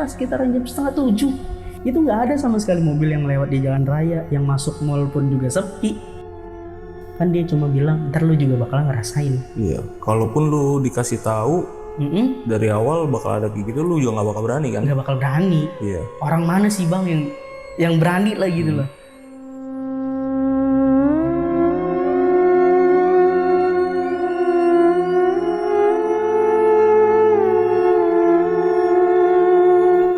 sekitaran jam 6:30. Itu nggak ada sama sekali mobil yang lewat di jalan raya, yang masuk mall pun juga sepi. Kan dia cuma bilang, ntar lu juga bakal ngerasain. Iya, kalaupun lu dikasih tahu dari awal bakal ada kayak gitu, lu juga nggak bakal berani kan? Nggak bakal berani. Iya. Orang mana sih bang yang berani lah gitu loh.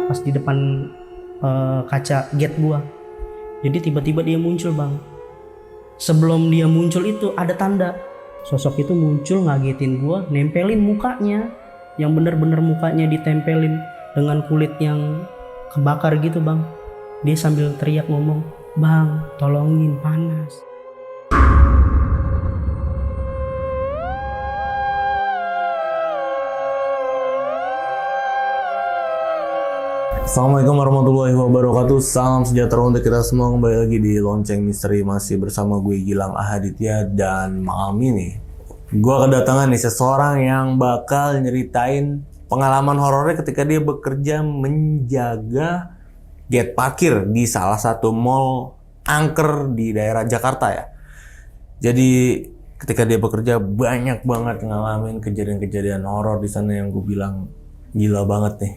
Pas di depan kaca gate gua, jadi tiba-tiba dia muncul bang. Sebelum dia muncul itu ada tanda sosok itu muncul ngagetin gua, nempelin mukanya, yang bener-bener mukanya ditempelin dengan kulit yang kebakar gitu bang. Dia sambil teriak ngomong, bang tolongin panas. Assalamualaikum warahmatullahi wabarakatuh. Salam sejahtera untuk kita semua. Kembali lagi di Lonceng Misteri, masih bersama gue Gilang Ahaditya. Dan malam ini gue kedatangan nih seseorang yang bakal nyeritain pengalaman horornya ketika dia bekerja menjaga gate parkir di salah satu mall angker di daerah Jakarta ya. Jadi ketika dia bekerja banyak banget ngalamin kejadian-kejadian horor di sana yang gue bilang gila banget nih.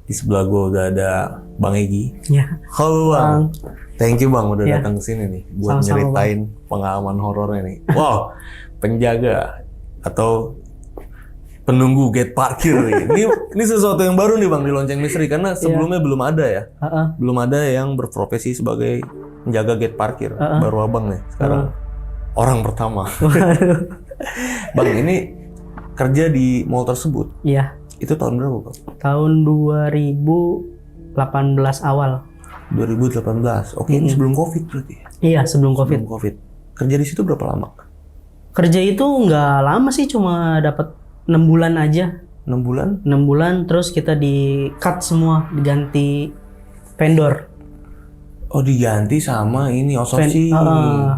Di sebelah gue udah ada Bang Egy. Ya. Halo Bang. Thank you Bang udah Ya. datang ke sini nih buat Sama-sama, nyeritain pengalaman horornya nih. Wow, penjaga atau penunggu gate parkir nih. Ini sesuatu yang baru nih Bang di Lonceng Misteri karena sebelumnya belum ada ya. Belum ada yang berprofesi sebagai penjaga gate parkir. Baru Abang nih sekarang. Orang pertama. Bang, ini kerja di mall tersebut. Iya. Itu tahun berapa Bang? Tahun 2018 awal. 2018. Oke, ini sebelum Covid berarti. Iya, sebelum Covid. Sebelum Covid. Kerja di situ berapa lama? Kerja itu nggak lama sih, cuma dapat 6 bulan aja. 6 bulan? 6 bulan terus kita di cut semua, diganti vendor. Oh, diganti sama ini outsourcing.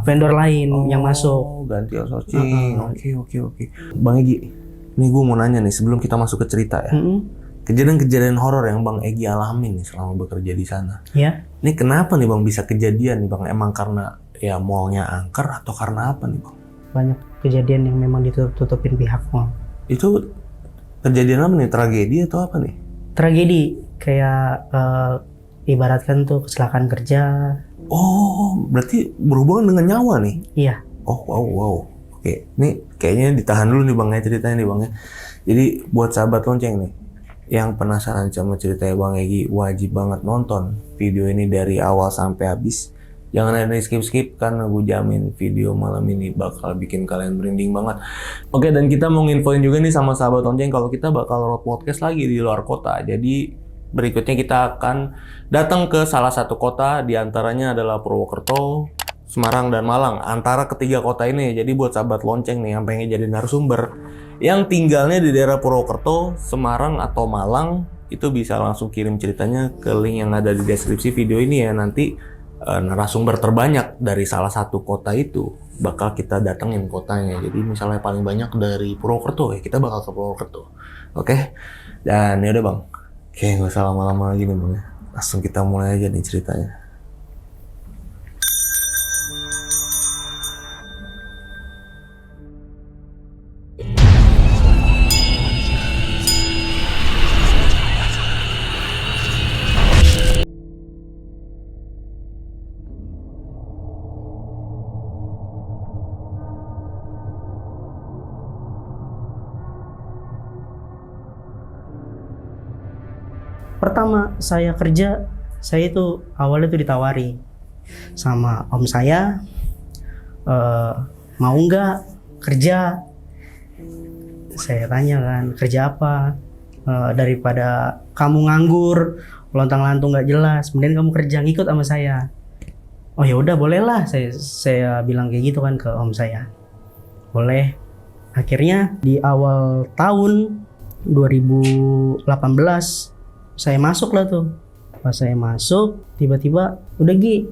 Vendor lain yang masuk. Oh, ganti outsourcing. Oke. Bang Egy, ini gue mau nanya nih sebelum kita masuk ke cerita ya. Kejadian-kejadian horor yang Bang Egy alamin nih selama bekerja di sana. Iya. Ini kenapa nih Bang bisa kejadian nih Bang? Emang karena ya mallnya angker atau karena apa nih Bang? Banyak kejadian yang memang ditutup-tutupin pihak mall. Itu kejadian apa nih? Tragedi atau apa nih? Tragedi kayak ibaratkan tuh kecelakaan kerja. Oh, berarti berhubungan dengan nyawa nih? Iya. Oh, wow. Oke, ini kayaknya ditahan dulu nih Bang ya ceritanya nih Bang ya. Jadi buat sahabat lonceng nih, yang penasaran sama ceritanya Bang Egy, wajib banget nonton video ini dari awal sampai habis. Jangan ada skip-skip karena gue jamin video malam ini bakal bikin kalian merinding banget. Oke, dan kita mau nginfoin juga nih sama sahabat lonceng kalau kita bakal road podcast lagi di luar kota. Jadi berikutnya kita akan datang ke salah satu kota, diantaranya adalah Purwokerto, Semarang, dan Malang. Antara ketiga kota ini, jadi buat sahabat lonceng nih yang pengen jadi narasumber, yang tinggalnya di daerah Purwokerto, Semarang, atau Malang, itu bisa langsung kirim ceritanya ke link yang ada di deskripsi video ini ya. Nanti narasumber terbanyak dari salah satu kota itu bakal kita datengin kotanya. Jadi misalnya paling banyak dari Purwokerto ya, kita bakal ke Purwokerto. Oke? Dan yaudah Bang, oke, gak usah lama-lama lagi nih Bang ya. Langsung kita mulai aja nih ceritanya. Pertama saya kerja, saya itu awalnya tuh ditawari sama om saya, mau nggak kerja? Saya tanya kan, kerja apa? Daripada kamu nganggur, lontang-lantung nggak jelas, mending kamu kerja, ngikut sama saya. Oh ya udah, bolehlah, saya bilang kayak gitu kan ke om saya. Boleh. Akhirnya di awal tahun 2018 saya masuk lah tuh. Pas saya masuk, tiba-tiba udah Gi,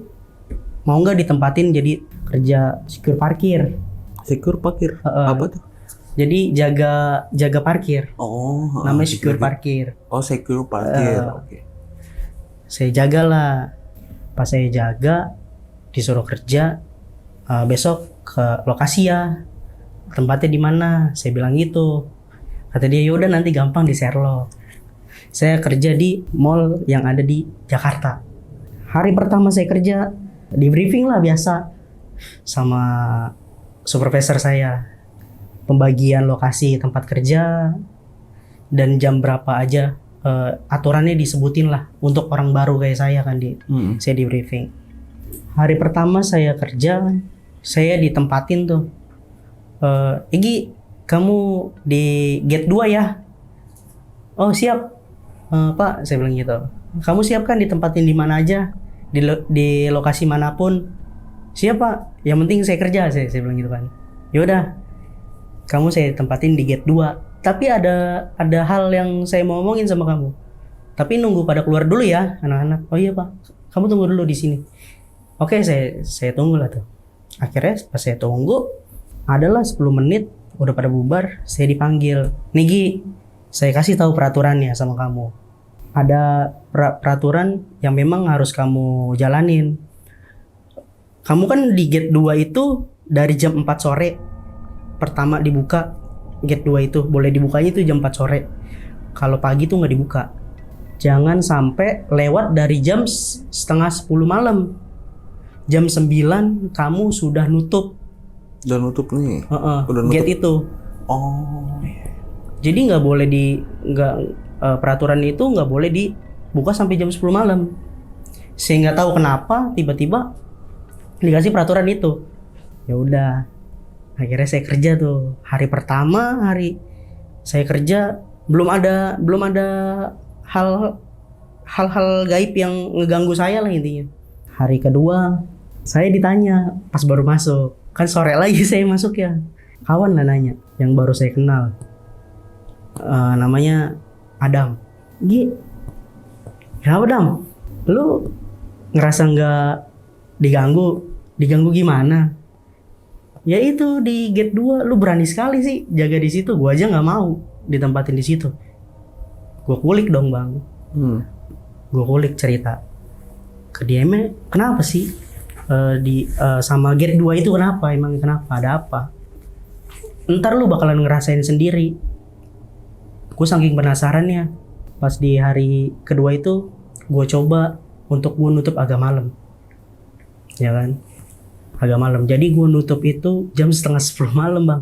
mau nggak ditempatin jadi kerja secure parkir. Secure parkir? Apa tuh? Jadi jaga parkir. Oh, namanya secure parkir. Oh, secure parkir. Oke. Saya jagalah. Pas saya jaga, disuruh kerja, besok ke lokasi ya, tempatnya di mana? Saya bilang gitu. Kata dia, yaudah nanti gampang di Sherlock. Saya kerja di mall yang ada di Jakarta. Hari pertama saya kerja, di briefing lah biasa sama supervisor saya. Pembagian lokasi tempat kerja dan jam berapa aja, aturannya disebutin lah untuk orang baru kayak saya kan saya di briefing. Hari pertama saya kerja, saya ditempatin tuh. Egi, kamu di gate 2 ya? Oh siap. Pak, saya bilang gitu. Kamu siap kan ditempatin di mana aja? Di lokasi manapun. Siap Pak, yang penting saya kerja, saya bilang gitu kan. Yaudah, kamu saya tempatin di gate 2. Tapi ada hal yang saya mau omongin sama kamu. Tapi nunggu pada keluar dulu ya anak-anak. Oh iya Pak, kamu tunggu dulu di sini. Oke, saya tunggu lah tuh. Akhirnya pas saya tunggu, adalah 10 menit udah pada bubar, saya dipanggil. Nigi, saya kasih tahu peraturannya sama kamu. Ada peraturan yang memang harus kamu jalanin. Kamu kan di gate 2 itu dari jam 4 sore pertama dibuka. Gate 2 itu boleh dibukanya itu jam 4 sore. Kalau pagi tuh nggak dibuka. Jangan sampai lewat dari jam setengah 10 malam. Jam 9 kamu sudah nutup. Udah nutup nih. Udah nutup. Gate itu. Oh. Jadi nggak boleh peraturan itu nggak boleh dibuka sampai jam 10 malam. Saya nggak tahu kenapa tiba-tiba dikasih peraturan itu. Ya udah. Akhirnya saya kerja tuh. Hari pertama saya kerja belum ada hal-hal gaib yang ngeganggu saya lah intinya. Hari kedua saya ditanya pas baru masuk. Kan sore lagi saya masuk ya. Kawan lah nanya yang baru saya kenal. Namanya Adam. Gi, kenapa Dam? Lu ngerasa nggak diganggu? Diganggu gimana? Ya itu di gate 2 lu berani sekali sih jaga di situ. Gua aja nggak mau ditempatin di situ. Gua kulik dong bang. Gua kulik cerita ke dia, kenapa sih sama gate 2 itu kenapa? Emang kenapa? Ada apa? Ntar lu bakalan ngerasain sendiri. Gue saking penasarannya, pas di hari kedua itu gue coba untuk gue nutup agak malam, ya kan, agak malam. Jadi gue nutup itu jam setengah 10 malam bang.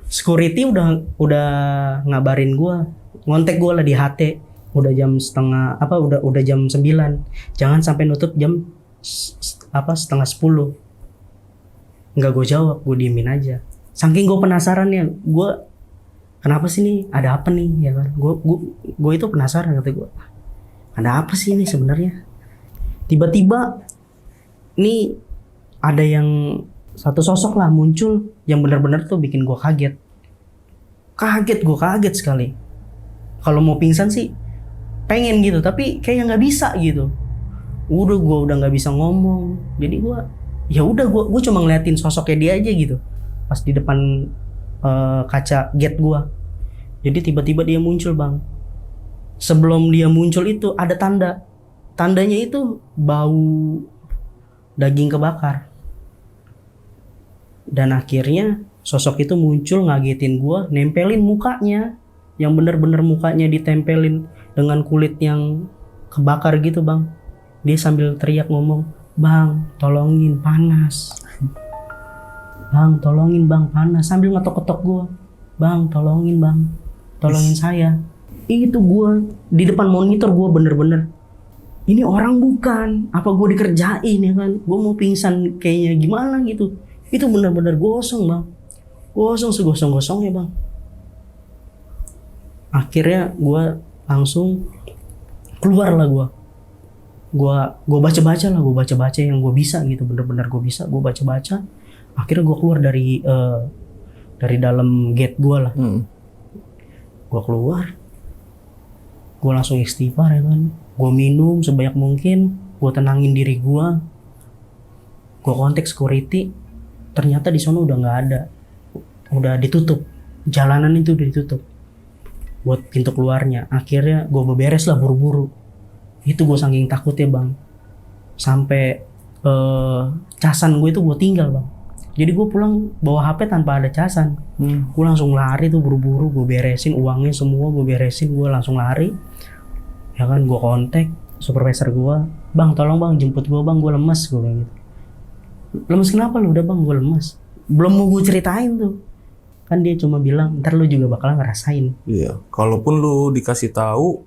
Security udah ngabarin gue, ngontek gue lah di HT, udah jam udah jam 9, jangan sampai nutup jam setengah 10. Nggak gue jawab, gue diemin aja. Saking gue penasarannya, gue kenapa sih nih? Ada apa nih? Ya kan? Gue itu penasaran, kata gue. Ada apa sih ini sebenarnya? Tiba-tiba nih ada yang satu sosok lah muncul yang benar-benar tuh bikin gue kaget. Gue kaget sekali. Kalau mau pingsan sih pengen gitu, tapi kayak nggak bisa gitu. Gue udah nggak bisa ngomong. Jadi gue cuma ngeliatin sosoknya dia aja gitu. Pas di depan kaca gate gua. Jadi tiba-tiba dia muncul bang. Sebelum dia muncul itu ada tandanya itu bau daging kebakar. Dan akhirnya sosok itu muncul ngagetin gua, nempelin mukanya, yang bener-bener mukanya ditempelin dengan kulit yang kebakar gitu bang. Dia sambil teriak ngomong, bang tolongin panas. Bang tolongin bang panas, sambil ngetok-ketok gue. Bang tolongin saya. Itu gue di depan monitor, gue bener-bener ini orang bukan, apa gue dikerjain ya kan. Gue mau pingsan kayaknya gimana gitu. Itu bener-bener gosong bang, gosong segosong-gosongnya bang. Akhirnya gue langsung keluar lah gue baca-baca lah, gue baca-baca yang gue bisa gitu, bener-bener gue bisa, gue baca-baca. Akhirnya gue keluar dari dalam gate gue lah. Gue keluar, gue langsung istighfar ya kan. Gue minum sebanyak mungkin, gue tenangin diri gue. Gue kontak security, ternyata di sana udah nggak ada, udah ditutup, jalanan itu udah ditutup buat pintu keluarnya. Akhirnya gue beberes lah buru-buru. Itu gue saking takutnya bang, sampai casan gue itu gue tinggal bang. Jadi gue pulang bawa HP tanpa ada casan. Gue langsung lari tuh buru-buru, gue beresin uangnya semua, gue beresin, gue langsung lari. Ya kan, gue kontak supervisor gue, bang tolong bang jemput gue bang, gue lemes, gue bilang gitu. Lemes kenapa lu? Udah bang, gue lemes. Belum mau gue ceritain tuh. Kan dia cuma bilang, ntar lu juga bakal ngerasain. Iya, kalaupun lu dikasih tahu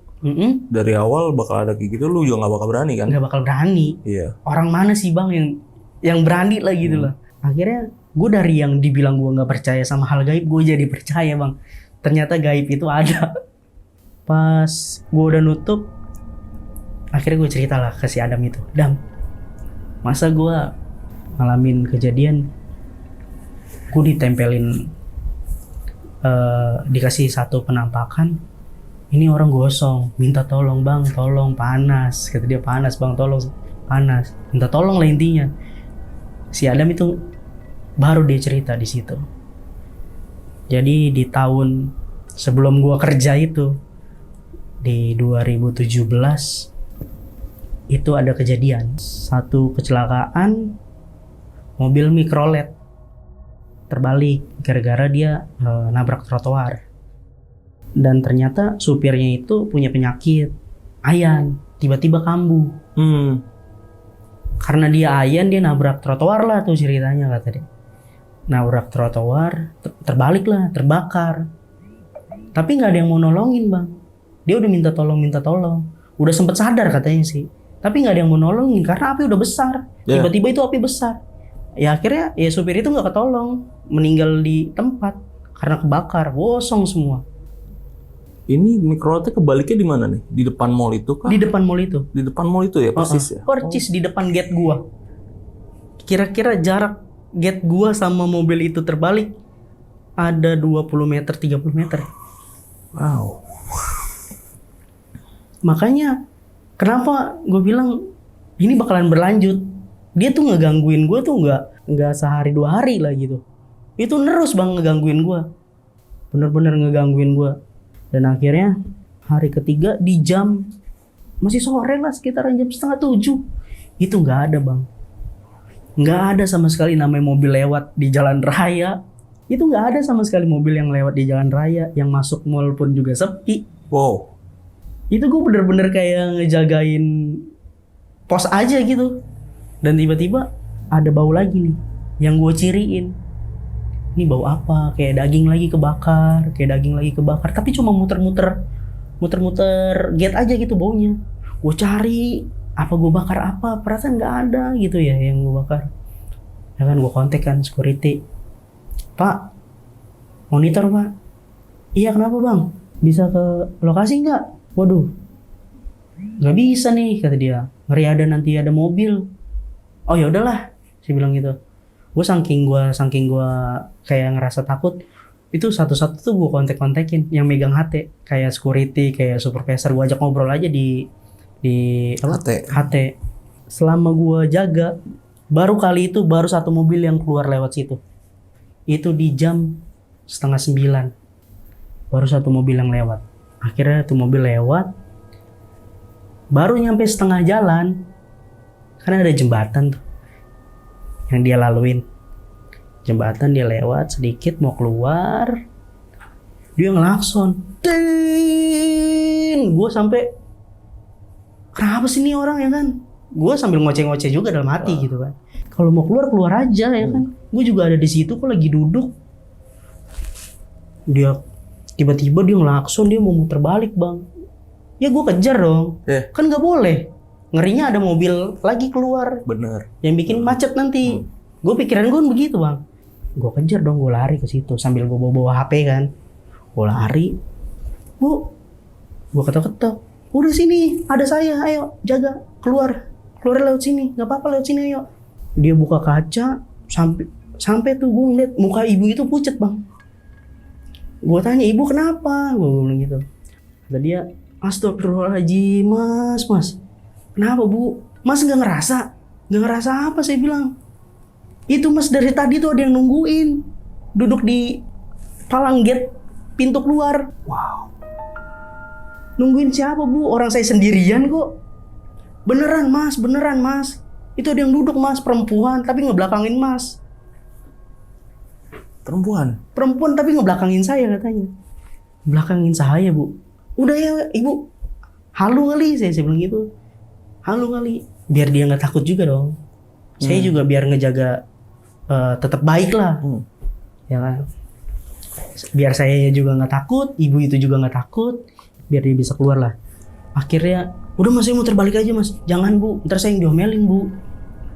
dari awal bakal ada kayak gitu, lu juga nggak bakal berani kan? Nggak bakal berani. Iya. Orang mana sih bang yang berani lah gitu loh. Akhirnya gue dari yang dibilang gue nggak percaya sama hal gaib, gue jadi percaya bang. Ternyata gaib itu ada. Pas gue udah nutup, akhirnya gue cerita lah ke si Adam itu, Dam, masa gue ngalamin kejadian, gue ditempelin, dikasih satu penampakan, ini orang gosong, minta tolong bang, tolong panas, kata dia panas bang, tolong panas, minta tolong lah intinya. Si Adam itu baru dia cerita di situ. Jadi di tahun sebelum gua kerja itu, di 2017 itu ada kejadian, satu kecelakaan mobil mikrolet terbalik gara-gara dia nabrak trotoar. Dan ternyata supirnya itu punya penyakit ayan, tiba-tiba kambuh. Karena dia ayan, dia nabrak trotoar lah tuh ceritanya kata dia. Nabrak trotoar, terbalik lah, terbakar. Tapi nggak ada yang mau nolongin bang. Dia udah minta tolong. Udah sempet sadar katanya sih. Tapi nggak ada yang mau nolongin karena api udah besar. Tiba-tiba itu api besar. Ya akhirnya ya supir itu nggak ketolong, meninggal di tempat karena kebakar, gosong semua. Ini mikroletnya kebaliknya di mana nih? Di depan mall itu kah? Di depan mall itu. Di depan mall itu ya, persis ya? Persis di depan gate gua. Kira-kira jarak gate gua sama mobil itu terbalik ada 20 meter, 30 meter. Wow. Makanya kenapa gue bilang ini bakalan berlanjut. Dia tuh ngegangguin gue tuh nggak sehari 2 hari lah gitu. Itu terus bang ngegangguin gue. Bener-bener ngegangguin gue. Dan akhirnya hari ketiga di jam masih sore lah, sekitaran jam 6:30. Itu nggak ada bang. Nggak ada sama sekali namanya mobil lewat di jalan raya. Itu nggak ada sama sekali mobil yang lewat di jalan raya. Yang masuk mall pun juga sepi. Wow. Itu gue bener-bener kayak ngejagain pos aja gitu. Dan tiba-tiba ada bau lagi nih yang gue ciriin. Ini bau apa? Kayak daging lagi kebakar. Tapi cuma muter-muter gate aja gitu baunya. Gue cari apa gue bakar apa, perasaan nggak ada gitu ya yang gue bakar. Ya kan gue kontak kan security. Pak, monitor pak. Iya kenapa bang? Bisa ke lokasi nggak? Waduh, nggak bisa nih kata dia. Ngeri ada nanti ada mobil. Oh ya udahlah, saya bilang gitu. Gue saking gue kayak ngerasa takut, itu satu-satu tuh gue kontak-kontakin yang megang HT, kayak security, kayak supervisor, gue ajak ngobrol aja di apa? HT. Selama gue jaga, baru kali itu baru satu mobil yang keluar lewat situ. Itu di jam 8:30. Baru satu mobil yang lewat. Akhirnya tuh mobil lewat. Baru nyampe setengah jalan, karena ada jembatan tuh yang dia laluin. Jembatan dia lewat sedikit mau keluar, dia ngelakson. Tin! Gue sampai kenapa sih nih orang ya kan? Gue sambil ngoceh-ngoceh juga dalam hati gitu kan. Kalau mau keluar aja ya kan. Gue juga ada di situ kok lagi duduk. Dia tiba-tiba dia ngelakson, dia mau muter balik bang. Ya gue kejar dong. Kan nggak boleh. Ngerinya ada mobil lagi keluar. Bener. Yang bikin macet nanti. Gue pikiran gue begitu bang. Gue kejar dong, gue lari ke situ sambil gue bawa HP kan. Gue lari. Gue ketok-ketok. Udah sini, ada saya, ayo jaga, keluar lewat sini, nggak apa-apa lewat sini ayo. Dia buka kaca, sampai tuh gue ngeliat muka ibu itu pucet bang. Gue tanya ibu kenapa, gue bilang gitu. Kata dia, astagfirullahaladzim mas. Kenapa bu? Mas nggak ngerasa apa saya bilang. Itu mas dari tadi tuh ada yang nungguin, duduk di palang gate pintu keluar. Wow. Nungguin siapa bu? Orang saya sendirian kok. Beneran mas. Itu ada yang duduk mas, perempuan tapi ngebelakangin mas. Perempuan tapi ngebelakangin saya katanya. Belakangin saya bu. Udah ya ibu, halu kali saya bilang gitu. Halu kali. Biar dia nggak takut juga dong. Saya juga biar ngejaga tetap baik lah. Ya kan. Biar saya juga nggak takut, ibu itu juga nggak takut. Biar dia bisa keluar lah. Akhirnya, udah mas saya muter balik aja mas. Jangan bu, ntar saya yang diomelin bu.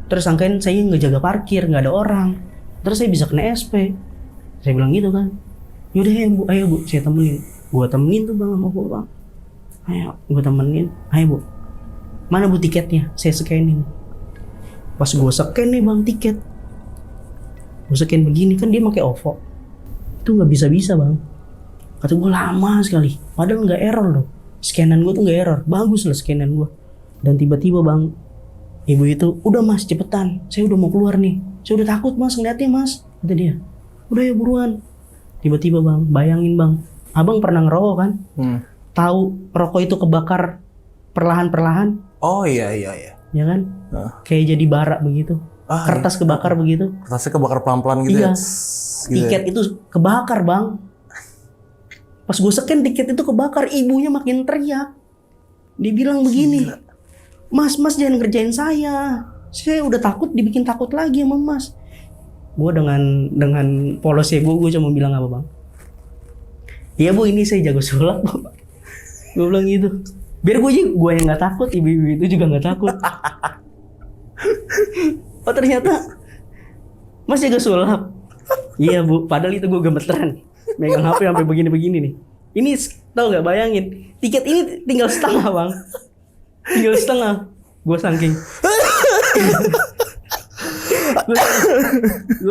Terus sangkain saya ngejaga parkir, nggak ada orang. Terus saya bisa kena SP. Saya bilang gitu kan. Yaudah ya bu, ayo bu, saya temenin. Gua temenin tuh bang sama gua bang. Ayo, gua temenin. Ayo bu, mana bu tiketnya? Saya scanin. Pas gua scan nih bang tiket. Gua scan begini kan dia pakai OVO. Itu nggak bisa bang. Kata gua lama sekali. Padahal nggak error loh. Scanan gua tuh nggak error. Bagus lah scanan gua. Dan tiba-tiba bang, ibu itu, udah mas cepetan. Saya udah mau keluar nih. Saya udah takut mas ngeliatnya mas. Kata dia. Udah ya buruan. Tiba-tiba bang, bayangin bang, abang pernah ngerokok kan? Tahu rokok itu kebakar perlahan-perlahan? Oh iya. Ya kan? Kayak jadi bara begitu. Kertas kebakar begitu. Kertasnya kebakar pelan-pelan gitu iya. ya? Tiket itu kebakar bang. Pas gue scan tiket itu kebakar, ibunya makin teriak. Dia bilang begini, mas jangan kerjain saya. Saya udah takut, dibikin takut lagi sama mas. Gue dengan polosnya gue cuma bilang apa bang? Iya bu, ini saya jago sulap. Gue bilang gitu. Biar gue yang nggak takut, ibu-ibu itu juga nggak takut. Oh ternyata mas jago sulap. Iya bu, padahal itu gue gemeteran. Megang HP sampai begini-begini nih. Ini tau gak, bayangin, tiket ini tinggal setengah bang. Tinggal setengah. Gue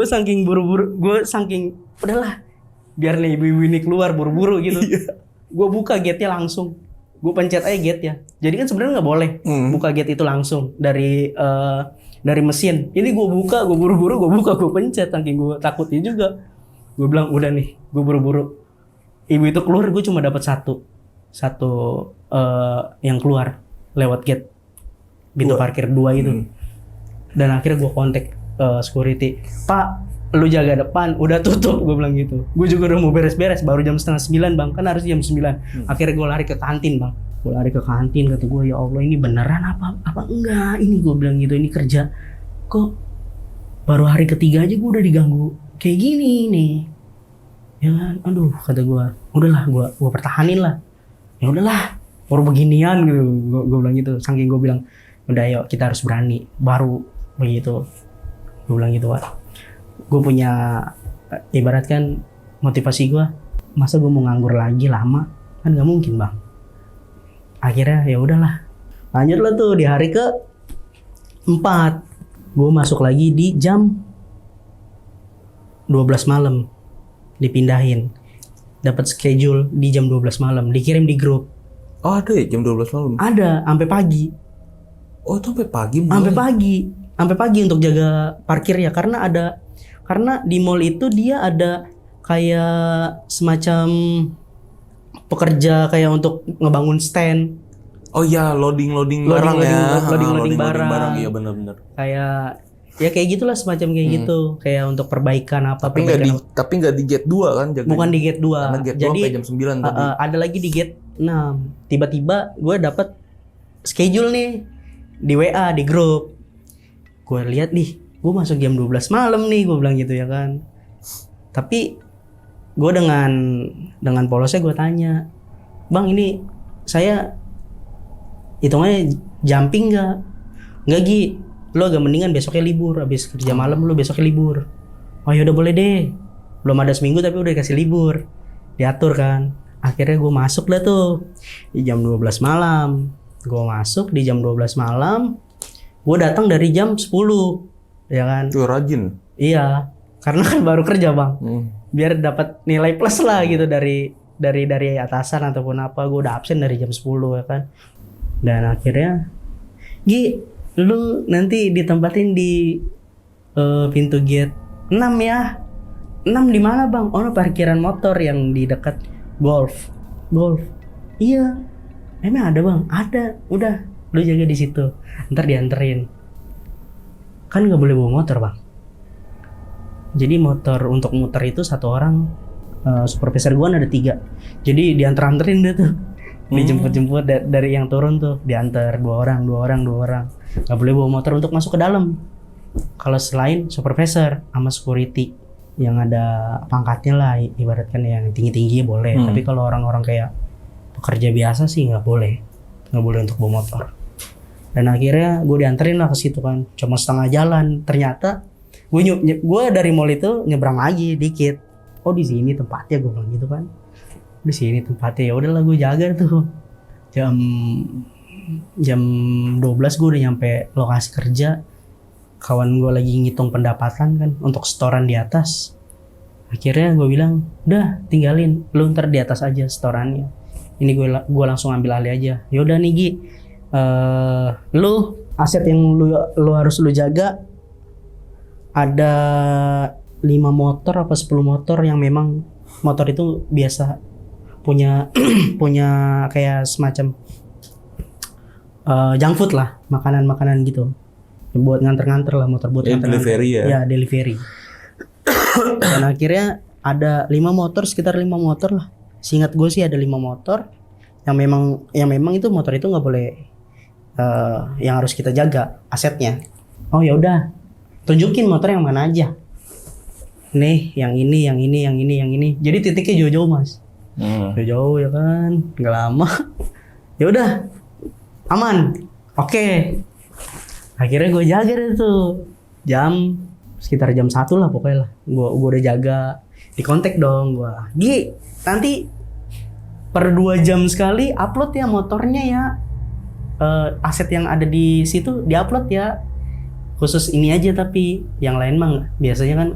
saking buru-buru, udahlah biar nih ibu-ibu ini keluar buru-buru gitu. Gue buka gate-nya langsung, gue pencet aja gate-nya. Jadi kan sebenarnya nggak boleh buka gate itu langsung dari mesin. Ini gue buka, gue buru-buru, gue pencet, saking gue takutnya juga. Gue bilang udah nih, gue buru-buru. Ibu itu keluar, gue cuma dapat satu yang keluar lewat gate pintu parkir 2 itu. Dan akhirnya gue kontak security, Pak, lu jaga depan, udah tutup, gue bilang gitu. Gue juga udah mau beres-beres, baru jam 8:30 bang, kan harus jam 9. Akhirnya gue lari ke kantin bang. Kata gue, ya Allah ini beneran apa enggak? Ini gue bilang gitu, ini kerja. Kok baru hari ketiga aja gue udah diganggu kayak gini nih. Ya kan, aduh kata gue, udahlah gue pertahanin lah. Ya udahlah, baru beginian gitu, gue bilang gitu. Saking gue bilang, udah yuk kita harus berani, baru begitu. Gue bilang gitu Pak. Gue punya ibarat kan motivasi gue, masa gue mau nganggur lagi lama, kan nggak mungkin bang. Akhirnya ya udahlah, lanjut lah tuh di hari ke-4. Gue masuk lagi di jam 12 malam. Dipindahin. Dapat schedule di jam 12 malam, dikirim di grup. Oh ada ya jam 12 malam? Ada, sampai pagi. Oh itu sampai pagi? Sampai pagi untuk jaga parkir ya, karena di mall itu dia ada kayak semacam pekerja kayak untuk ngebangun stand. Oh iya, loading barang ya. Loading barang. Iya benar-benar. Kayak gitulah, semacam kayak gitu, kayak untuk perbaikan apa. Tapi nggak di gate 2 kan jaganya? Bukan di gate 2. Karena gate 2 sampai jam 9 tadi. Ada lagi di gate 6. Tiba-tiba gue dapet schedule nih di WA di grup. Gue lihat nih, gue masuk jam 12 malam nih, gue bilang gitu ya kan. Tapi gue dengan polosnya gue tanya, bang ini saya hitungannya jumping nggak Gi? Lo agak mendingan besoknya libur, habis kerja malam lo besoknya libur. Oh yaudah boleh deh, belum ada seminggu tapi udah dikasih libur, diatur kan. Akhirnya gue masuk lah tuh di jam 12 malam. Gue masuk di jam 12 malam, gue datang dari jam 10, ya kan. Tuh rajin. Iya, karena kan baru kerja bang, biar dapat nilai plus lah gitu dari atasan ataupun apa. Gue udah absen dari jam 10 ya kan. Dan akhirnya, Gi, lu nanti ditempatin di pintu gate 6 ya. 6 di mana bang? Oh parkiran motor yang di dekat golf. Iya. Emang ada bang? Ada. Udah lu jaga di situ, ntar dianterin. Kan nggak boleh bawa motor bang. Jadi motor untuk muter itu satu orang, supervisor gua ada 3. Jadi dianterin deh tuh, dijemput dari yang turun tuh, diantar 2 orang. Nggak boleh bawa motor untuk masuk ke dalam. Kalau selain supervisor sama security yang ada pangkatnya lah, ibaratkan yang tinggi boleh. Tapi kalau orang-orang kayak pekerja biasa sih nggak boleh untuk bawa motor. Dan akhirnya gue dianterin lah ke situ kan, cuma setengah jalan. Ternyata gue dari mall itu nyebrang lagi dikit. Oh di sini tempatnya, gue bilang gitu kan. Di sini tempatnya, ya udahlah gue jaga tuh. Jam 12 gue udah nyampe lokasi kerja. Kawan gue lagi ngitung pendapatan kan untuk setoran di atas. Akhirnya gue bilang, udah tinggalin, lu ntar di atas aja setorannya. Ini gue langsung ambil alih aja. Yaudah nih Gi, lu aset yang lu harus lu jaga ada 5 motor apa 10 motor yang memang motor itu biasa punya kayak semacam junk food lah, makanan gitu, buat nganter lah, motor buat nganter delivery ya. Ya delivery. Dan akhirnya ada 5 motor, sekitar 5 motor lah. Seingat gue sih ada 5 motor yang memang itu motor itu nggak boleh, yang harus kita jaga asetnya. Oh ya udah, tunjukin motor yang mana aja. Nih, yang ini. Jadi titiknya jauh-jauh mas. Jauh-jauh ya kan, nggak lama. Ya udah, aman. Oke. Akhirnya gue jaga deh tuh. Sekitar jam 1 lah pokoknya lah. Gue udah jaga. Di kontak dong gue. Gi, nanti per 2 jam sekali upload ya motornya ya. Aset yang ada di situ diupload ya. Khusus ini aja, tapi yang lain mah biasanya kan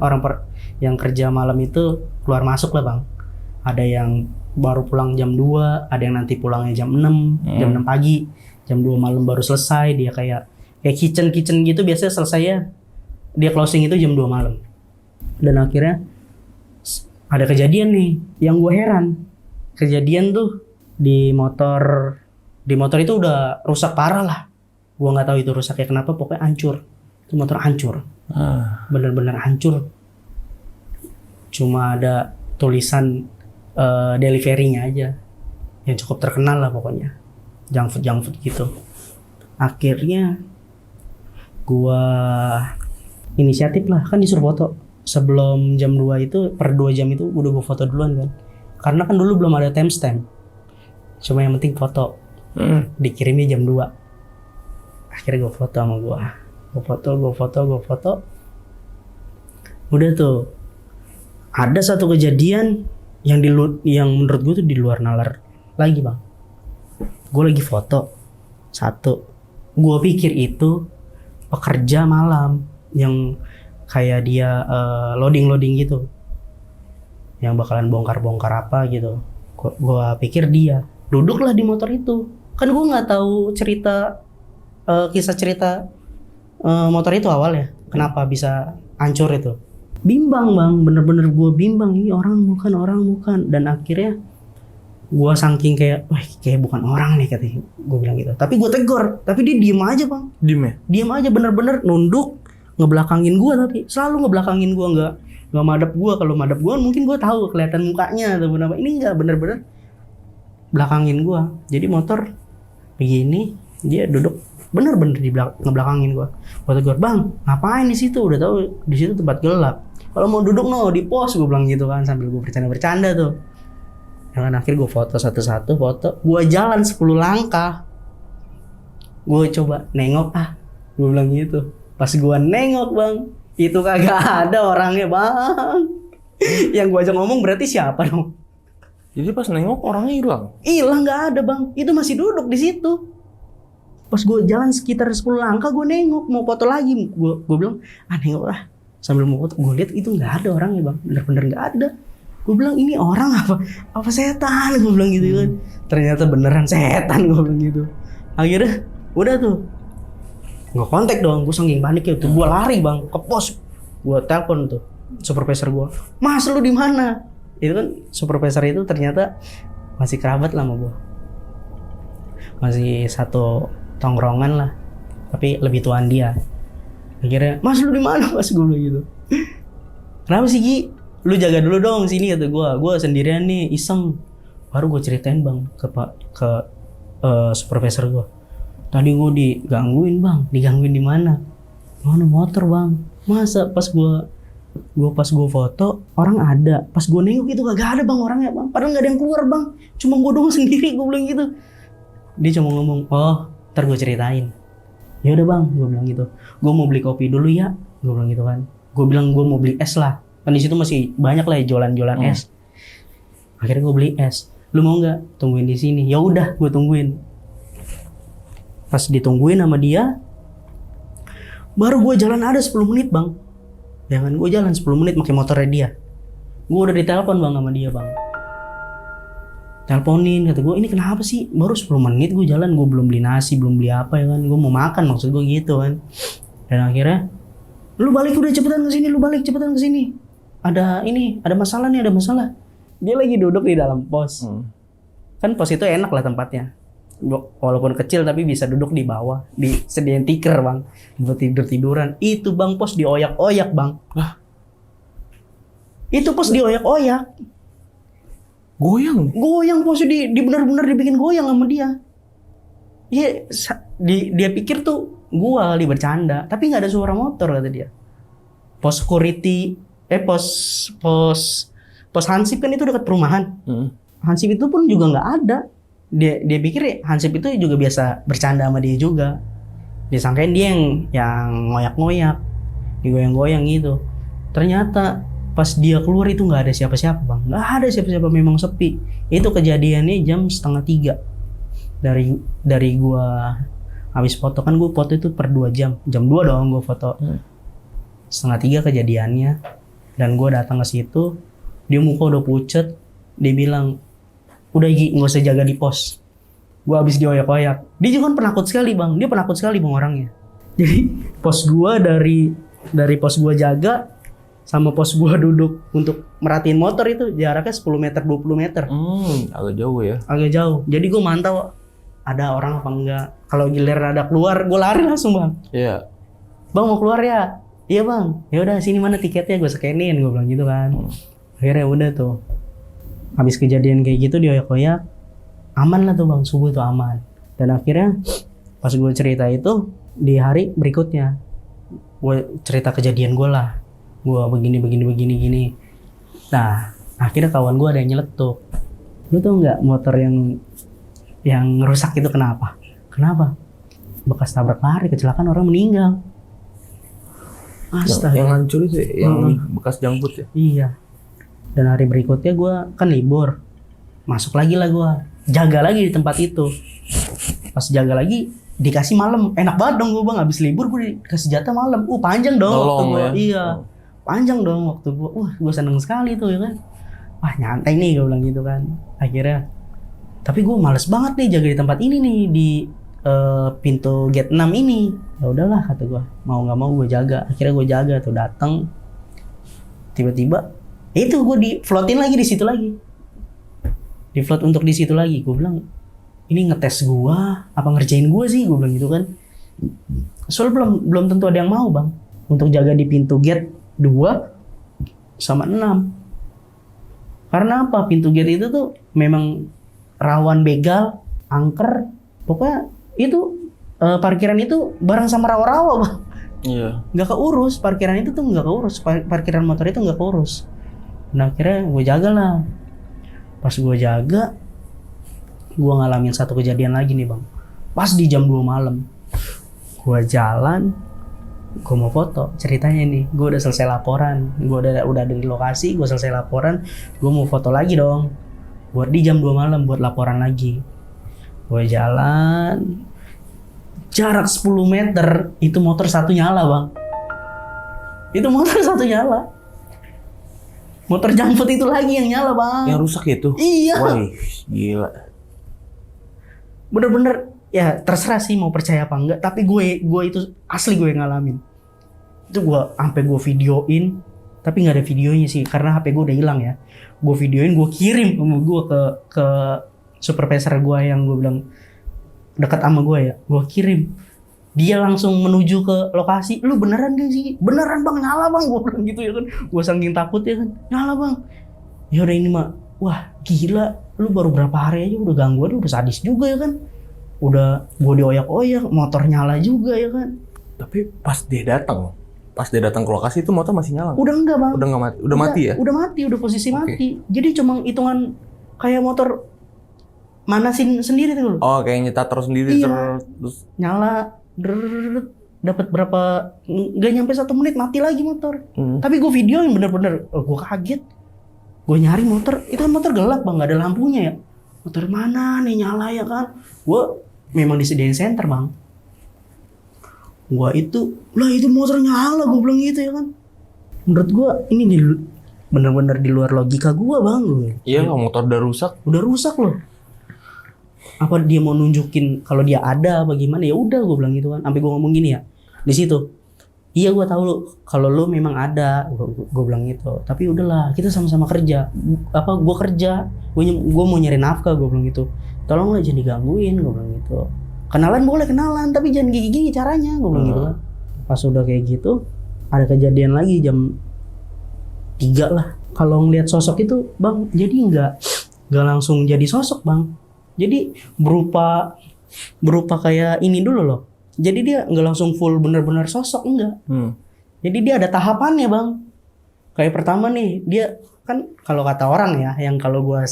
yang kerja malam itu keluar masuk lah bang. Ada yang baru pulang jam 2, ada yang nanti pulangnya jam 6, jam 6 pagi, jam 2 malam baru selesai. Dia kayak kitchen gitu, biasanya selesainya dia closing itu jam 2 malam. Dan akhirnya ada kejadian nih yang gue heran. Kejadian tuh di motor itu udah rusak parah lah. Gue nggak tahu itu rusaknya kenapa, pokoknya hancur. Itu motor hancur, bener-bener hancur. Cuma ada tulisan delivery-nya aja yang cukup terkenal lah pokoknya, junk food gitu. Akhirnya gua inisiatif lah, kan disuruh foto sebelum jam 2 itu, per 2 jam itu udah gua foto duluan kan, karena kan dulu belum ada timestamp, cuma yang penting foto. Dikirimnya jam 2. Akhirnya gua foto sama gua foto. Udah tuh, ada satu kejadian yang menurut gue tuh di luar nalar lagi bang. Gue lagi foto satu, gue pikir itu pekerja malam yang kayak dia loading gitu, yang bakalan bongkar apa gitu. Gue pikir dia duduklah di motor itu. Kan gue nggak tahu kisah cerita motor itu awalnya kenapa bisa hancur itu. Bimbang bang, bener-bener gue bimbang, ini orang bukan. Dan akhirnya gue saking kayak, wah kayak bukan orang nih katanya, gue bilang gitu. Tapi gue tegur, tapi dia diem aja bang. Diem aja, bener-bener nunduk, ngebelakangin gue, tapi selalu ngebelakangin gue, nggak madep gue. Kalau madep gue mungkin gue tahu kelihatan mukanya atau apa. Ini nggak, bener-bener belakangin gue. Jadi motor begini, dia duduk bener-bener ngebelakangin gue. Gue tegur, bang ngapain di situ, udah tahu di situ tempat gelap, kalau mau duduk di pos, gue bilang gitu kan, sambil gue bercanda tuh. Dan akhirnya gue foto satu-satu, gue jalan 10 langkah, gue coba nengok gue bilang gitu. Pas gue nengok bang, itu kagak ada orangnya bang. Yang gue ajak ngomong berarti siapa dong? Jadi pas nengok orangnya hilang, nggak ada bang, itu masih duduk di situ. Pas gue jalan sekitar 10 langkah, gue nengok mau foto lagi, gue bilang nengok lah sambil mau foto. Gue lihat itu nggak ada orangnya bang, bener-bener nggak ada. Gue bilang ini orang apa setan, gue bilang gitu kan. Ternyata beneran setan, gue bilang gitu. Akhirnya udah tuh nggak kontak dong, gue saking paniknya tuh gue lari bang ke pos. Gue telepon tuh supervisor gue, mas lu di mana? Itu kan supervisor itu ternyata masih kerabat lah sama gue, masih satu tongkrongan lah, tapi lebih tuaan dia. Akhirnya, Mas lu di mana Mas, gue bilang gitu. Kenapa sih Gi? Lu jaga dulu dong sini, kata gue sendirian nih iseng. Baru gue ceritain bang ke supervisor gue. Tadi gue digangguin bang, digangguin di mana? Mana motor bang? Masa pas gue foto orang ada, pas gue nengok itu gak ada bang orangnya bang. Padahal gak ada yang keluar bang, cuma gue doang sendiri, gue bilang gitu. Dia cuma ngomong, oh ntar gue ceritain. Ya udah bang, gue bilang gitu. Gue mau beli kopi dulu ya, gue bilang gitu kan. Gue bilang gue mau beli es lah, kan di situ masih banyak lah ya jualan es. Akhirnya gue beli es. Lu mau nggak tungguin di sini? Ya udah, gue tungguin. Pas ditungguin sama dia, baru gue jalan ada 10 menit bang. Ya kan, gue jalan 10 menit pakai motornya dia. Gue udah ditelepon bang sama dia bang. Teleponin, kata gue, ini kenapa sih? Baru 10 menit gue jalan, gue belum beli nasi, belum beli apa ya kan. Gue mau makan maksud gue gitu kan. Dan akhirnya, lu balik udah cepetan ke sini, lu balik cepetan ke sini. Ada masalah nih, ada masalah. Dia lagi duduk di dalam pos. Kan pos itu enak lah tempatnya. Walaupun kecil tapi bisa duduk di bawah, disediain tikar bang, buat tiduran. Itu bang pos dioyak-oyak bang. Lah, itu pos dioyak-oyak. Goyang posnya di benar-benar dibikin goyang sama dia. Iya, dia pikir tuh gua kali bercanda, tapi nggak ada suara motor kata dia. Pos security, pos Hansip kan itu dekat perumahan. Hansip itu pun juga nggak ada. Dia pikir Hansip itu juga biasa bercanda sama dia juga. Dia sangkain dia yang ngoyak-ngoyak, digoyang-goyang gitu. Ternyata pas dia keluar itu nggak ada siapa-siapa bang, nggak ada siapa-siapa, memang sepi. Itu kejadiannya jam 2:30 dari gua habis foto, kan gua foto itu per 2 jam, jam 2 dong gua foto. 2:30 kejadiannya, dan gua datang ke situ, dia muka udah pucet, dia bilang, udah Gi, nggak usah jaga di pos. Gua habis dioyak-oyak. Dia juga kan penakut sekali bang, dia penakut sekali bang orangnya. Jadi pos gua dari pos gua jaga sama pos gua duduk untuk merhatiin motor itu jaraknya 10 meter 20 meter. Agak jauh ya. Agak jauh. Jadi gua mantau ada orang apa enggak. Kalau giliran ada keluar, gua lari langsung bang. Iya. Bang mau keluar ya? Iya bang. Ya udah sini mana tiketnya, gua scanin, gua bilang gitu kan. Akhirnya udah tuh. Habis kejadian kayak gitu dioyak-oyak, aman lah tuh bang, subuh tuh aman. Dan akhirnya pas gua cerita itu di hari berikutnya, gua cerita kejadian gua lah. Gua begini. Nah, akhirnya kawan gua ada yang nyeletuk. Lu tau nggak motor yang rusak itu kenapa? Kenapa? Bekas tabrak lari, kecelakaan, orang meninggal. Astaga. Yang hancur itu yang bekas jangkut ya? Iya. Dan hari berikutnya gua kan libur. Masuk lagi lah gua. Jaga lagi di tempat itu. Pas jaga lagi dikasih malam. Enak banget dong gua bang, habis libur gua dikasih jatah malam. Panjang dong waktu gua. Ya? Iya. Panjang dong waktu gua. Gua seneng sekali tuh ya kan. Wah nyantai nih gua bilang gitu kan. Akhirnya tapi gua males banget nih jaga di tempat ini nih, di pintu gate 6 ini. Ya udahlah kata gua, mau nggak mau gua jaga. Akhirnya gua jaga tuh, datang tiba-tiba itu gua di floatin lagi di situ lagi. Di float untuk di situ lagi. Gua bilang ini ngetes gua apa ngerjain gua sih, gua bilang gitu kan. Soalnya belum tentu ada yang mau bang untuk jaga di pintu gate 2 sama 6. Karena apa? Pintu gate itu tuh memang rawan begal, angker. Pokoknya itu parkiran itu bareng sama rawa-rawa bang. Iya. Nggak keurus, parkiran itu tuh nggak keurus. Parkiran motor itu nggak keurus. Nah akhirnya gue jaga lah. Pas gue jaga, gue ngalamin satu kejadian lagi nih bang. Pas di jam 2 malam, gue jalan, gue mau foto. Ceritanya nih, gue udah selesai laporan, gue udah ada di lokasi, gue selesai laporan, gue mau foto lagi dong. Buat di jam 2 malam buat laporan lagi. Gue jalan, jarak 10 meter itu motor satu nyala bang. Itu motor satu nyala. Motor jangkut itu lagi yang nyala bang. Yang rusak itu? Iya. Wah, gila. Bener-bener ya terserah sih mau percaya apa enggak. Tapi gue itu asli gue yang ngalamin. Itu gue sampai gue videoin. Tapi nggak ada videonya sih karena HP gue udah hilang ya. Gue videoin, gue kirim gue ke supervisor gue yang gue bilang dekat sama gue ya, gue kirim. Dia langsung menuju ke lokasi. Lu beneran gak sih? Beneran bang, nyala bang. Gue bilang gitu ya kan. Gue saking takut ya kan. Nyala bang. Ya udah ini mah. Wah gila. Lu baru berapa hari aja udah gangguan. Udah sadis juga ya kan. Udah gue dioyak-oyak. Motor nyala juga ya kan. Tapi pas dia datang ke lokasi itu motor masih nyala? Udah enggak bang. Udah nggak mati? Udah mati ya? Udah mati. Udah posisi mati. Jadi cuma hitungan kayak motor manasin sendiri tuh. Oh kayak nyetator sendiri Iya. terus Nyala. Dapat berapa, nggak nyampe 1 menit mati lagi motor. Tapi gue videoin bener-bener, gue kaget. Gue nyari motor, itu kan motor gelap bang, nggak ada lampunya ya. Motor mana nih nyala ya kan? Gue memang disediain senter bang. Gue itu motor nyala, gue bilang gitu ya kan. Menurut gue ini bener-bener di luar logika gue bang. iya nggak, motor udah rusak. Udah rusak loh. Apa dia mau nunjukin kalau dia ada apa gimana, ya udah gue bilang gitu kan. Sampai gue ngomong gini ya di situ, iya gue tahu lu kalau lu memang ada, gue bilang gitu. Tapi udahlah kita sama-sama kerja, apa gue kerja, gue mau nyari nafkah, gue bilang gitu. Tolonglah jangan digangguin, gue bilang gitu. Kenalan boleh kenalan, tapi jangan gini-gini caranya, gue bilang gitu kan. Pas udah kayak gitu ada kejadian lagi jam 3 lah. Kalau ngelihat sosok itu bang, jadi nggak langsung jadi sosok bang. Jadi berupa kayak ini dulu loh. Jadi dia nggak langsung full benar-benar sosok, enggak. Jadi dia ada tahapannya bang. Kayak pertama nih dia kan, kalau kata orang ya, yang kalau gue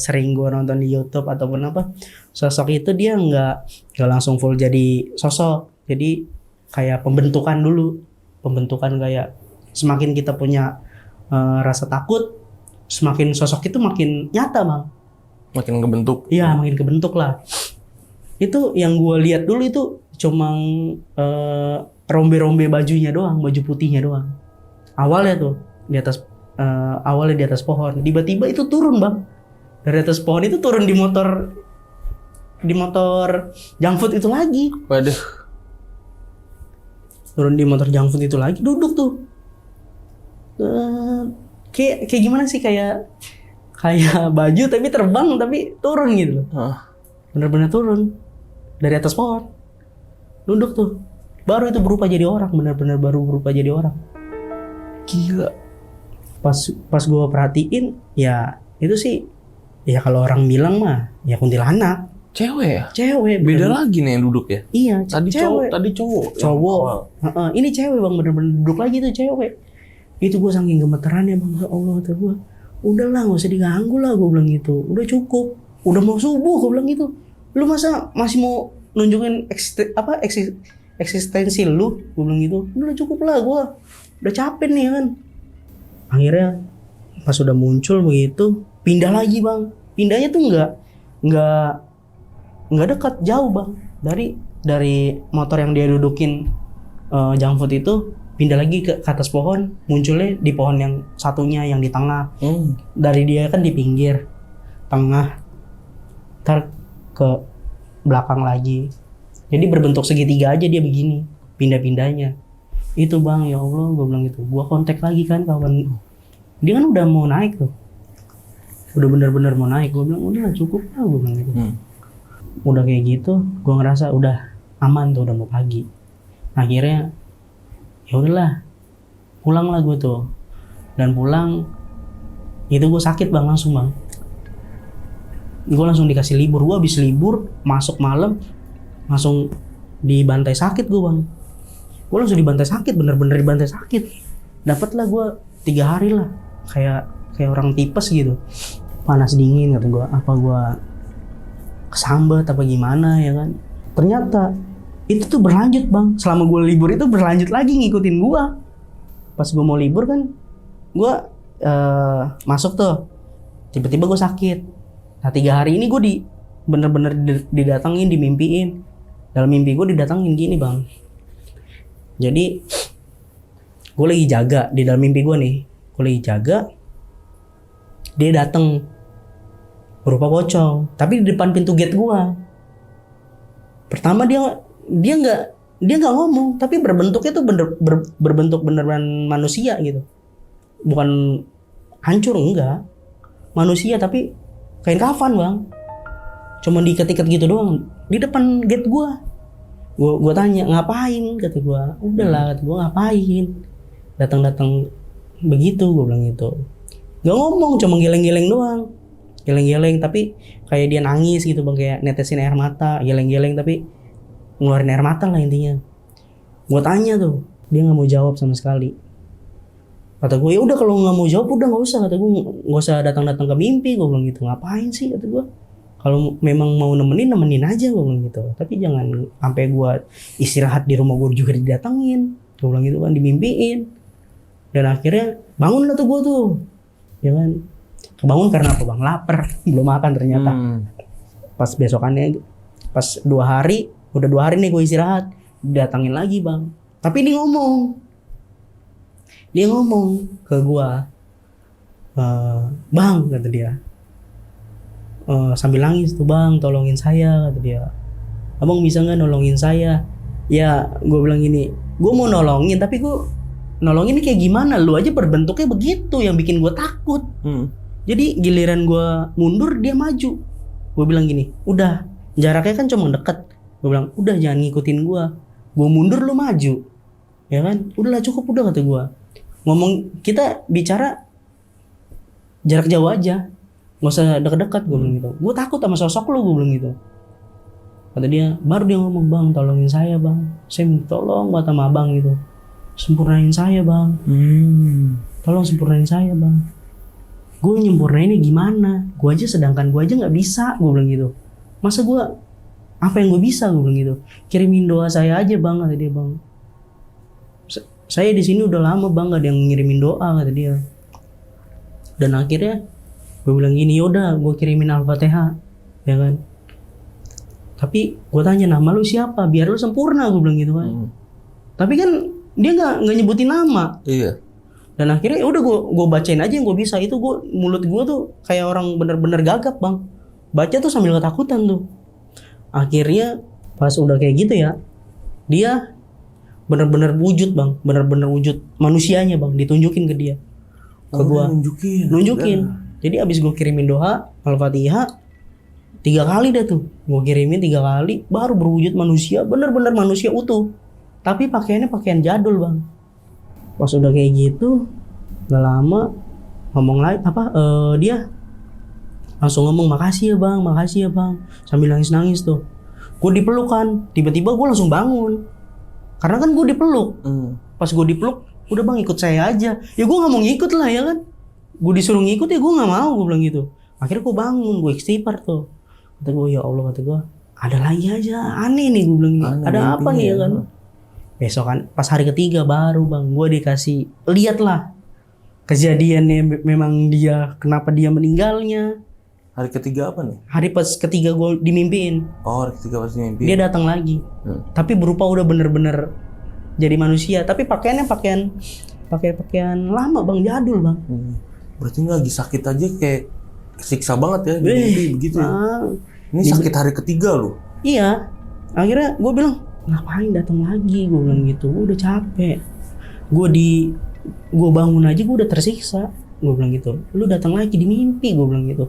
nonton di YouTube ataupun apa, sosok itu dia nggak langsung full jadi sosok. Jadi kayak pembentukan dulu, kayak semakin kita punya rasa takut, semakin sosok itu makin nyata bang. Makin kebentuk. Iya, makin kebentuk lah. Itu yang gue lihat dulu itu cuma rombe-rombe bajunya doang, baju putihnya doang. Awalnya tuh di atas pohon, tiba-tiba itu turun bang. Dari atas pohon itu turun di motor junk food itu lagi. Waduh. Turun di motor junk food itu lagi, duduk tuh. Kayak gimana sih, kayak baju tapi terbang tapi turun gitu loh. Bener-bener turun dari atas pohon, duduk tuh. Baru itu berubah jadi orang, bener-bener baru berubah jadi orang. Gila. Pas gue perhatiin, ya itu sih, ya kalau orang bilang mah ya kuntilanak. Cewek ya? Cewek. Beda lagi nih yang duduk ya? Iya, tadi cewek. Tadi cowok. Ini cewek bang, bener-bener duduk lagi tuh cewek. Itu gue saking gemeterannya bang, ya Allah kata gue. Udahlah gak usah diganggu lah, gue bilang gitu. Udah cukup, udah mau subuh, gue bilang gitu. Lu masa masih mau nunjukin eksistensi lu, gue bilang gitu. Udah cukup lah, gue udah capek nih kan. Akhirnya pas udah muncul begitu, pindah lagi bang. Pindahnya tuh nggak dekat, jauh bang. Dari motor yang dia dudukin junk food itu, pindah lagi ke atas pohon, munculnya di pohon yang satunya yang di tengah. Dari dia kan di pinggir, tengah, ntar ke belakang lagi. Jadi berbentuk segitiga aja dia begini, pindah-pindahnya. Itu bang, ya Allah, gue bilang gitu. Gue kontak lagi kan kawan, dia kan udah mau naik tuh, udah bener-bener mau naik. Gue bilang udah cukup lah, gue bilang gitu. Udah kayak gitu, gue ngerasa udah aman tuh, udah mau pagi. Akhirnya ya udahlah, pulang lah gue tuh. Dan pulang itu gue sakit bang, langsung bang. Gue langsung dikasih libur. Gue habis libur masuk malam langsung dibantai sakit gue bang. Gue langsung dibantai sakit, bener-bener dibantai sakit. Dapat lah gue 3 hari lah, kayak orang tipes gitu, panas dingin kata gue. Apa gue kesambat apa gimana ya kan? Ternyata itu tuh berlanjut bang, selama gue libur itu berlanjut lagi ngikutin gue. Pas gue mau libur kan, gue masuk tuh, tiba-tiba gue sakit. Nah 3 hari ini gue bener-bener didatengin, dimimpiin. Dalam mimpi gue didatengin gini bang. Jadi gue lagi jaga di dalam mimpi gue nih, gue lagi jaga, dia datang berupa pocong, tapi di depan pintu gate gue. Pertama dia nggak ngomong, tapi berbentuknya tuh berbentuk beneran manusia gitu, bukan hancur, enggak, manusia tapi kain kafan bang. cuma diikat-ikat gitu doang di depan gate gue tanya ngapain, kata gue. Udahlah, kata gue, ngapain datang begitu, gue bilang gitu. Gak ngomong, cuma geleng-geleng doang, geleng-geleng tapi kayak dia nangis gitu bang, kayak netesin air mata, geleng-geleng tapi ngeluarin air mata lah intinya. Gue tanya tuh, dia nggak mau jawab sama sekali. Kata gue, ya udah kalau nggak mau jawab udah nggak usah, kata gue, nggak usah datang-datang ke mimpi, gue bilang gitu. Ngapain sih, kata gue, kalau memang mau nemenin aja, gue bilang gitu. Tapi jangan sampai gue istirahat di rumah gue juga didatengin, gue bilang gitu kan, dimimpiin. Dan akhirnya bangun lah tuh gue tuh, ya kan. Kebangun karena apa bang? Lapar, belum makan ternyata. Pas besokannya, pas 2 hari, udah 2 hari nih gue istirahat, datangin lagi bang. Tapi dia ngomong ke gua, bang, kata dia, sambil nangis tuh, bang, tolongin saya, kata dia. Abang bisa nggak nolongin saya? Ya, gue bilang gini, gue mau nolongin, tapi gue nolongin kayak gimana? Lu aja berbentuknya begitu, yang bikin gue takut. Jadi giliran gue mundur, dia maju. Gue bilang gini, udah, jaraknya kan cuma deket. Gue bilang, udah jangan ngikutin gue. Gue mundur, lu maju, ya kan? Udahlah cukup, udah, kata gue. Ngomong, kita bicara jarak jauh aja, nggak usah deket-deket, gue bilang gitu. Gue takut sama sosok lu, gue bilang gitu. Kata dia, baru dia ngomong, bang, tolongin saya bang, saya minta tolong buat sama abang gitu, sempurnain saya bang, tolong sempurnain saya bang. Gue nyempurnainnya gimana? Gue aja, sedangkan gue aja nggak bisa, gue bilang gitu. Masa gue, apa yang gue bisa, gue bilang gitu. Kirimin doa saya aja bang, kata dia bang. Saya di sini udah lama bang, gak ada yang ngirimin doa, kata dia. Dan akhirnya gue bilang gini, yaudah gue kirimin Al-Fatihah, ya kan. Tapi gue tanya, nama lu siapa? Biar lu sempurna, gue bilang gitu kan. Tapi kan dia nggak nyebutin nama. Iya. Dan akhirnya ya udah gue bacain aja yang gue bisa. Itu gue, mulut gue tuh kayak orang bener-bener gagap bang. Baca tuh sambil ketakutan tuh. Akhirnya pas udah kayak gitu ya, dia bener-bener wujud bang, bener-bener wujud manusianya bang, ditunjukin ke dia, ke gua, nunjukin. Jadi abis gue kirimin doa Al-Fatihah 3 kali dah tuh, gue kirimin 3 kali, baru berwujud manusia, bener-bener manusia utuh. Tapi pakaiannya pakaian jadul bang. Pas udah kayak gitu, gak lama ngomong lagi dia langsung ngomong, makasih ya bang, sambil nangis tuh. Gue dipeluk kan, tiba-tiba gue langsung bangun. Karena kan gue dipeluk. Pas gue dipeluk, udah bang ikut saya aja. Ya gue gak mau ngikut lah, ya kan. Gue disuruh ngikut ya gue gak mau, gue bilang gitu. Akhirnya gue bangun, gue istighfar tuh. Kata gue, ya Allah, kata gue, ada lagi aja, aneh nih, gue bilang gitu. Ada apa nih, ya kan. Besok kan, pas hari ketiga baru bang, gue dikasih, lihat lah kejadiannya, memang dia, kenapa dia meninggalnya. Hari ketiga apa nih? Hari pas ketiga gue dimimpiin. Oh, hari ketiga pas dimimpiin. Dia datang lagi. Tapi berupa udah bener-bener jadi manusia. Tapi pakaiannya pakaian lama bang, jadul bang. Berarti lagi sakit aja kayak kesiksa banget ya, dimimpi begitu ya. Ini sakit hari ketiga loh. Iya. Akhirnya gue bilang, ngapain datang lagi? Gue bilang gitu. Gue udah capek. Gue bangun aja gue udah tersiksa. Gue bilang gitu. Lu datang lagi di mimpi, gue bilang gitu.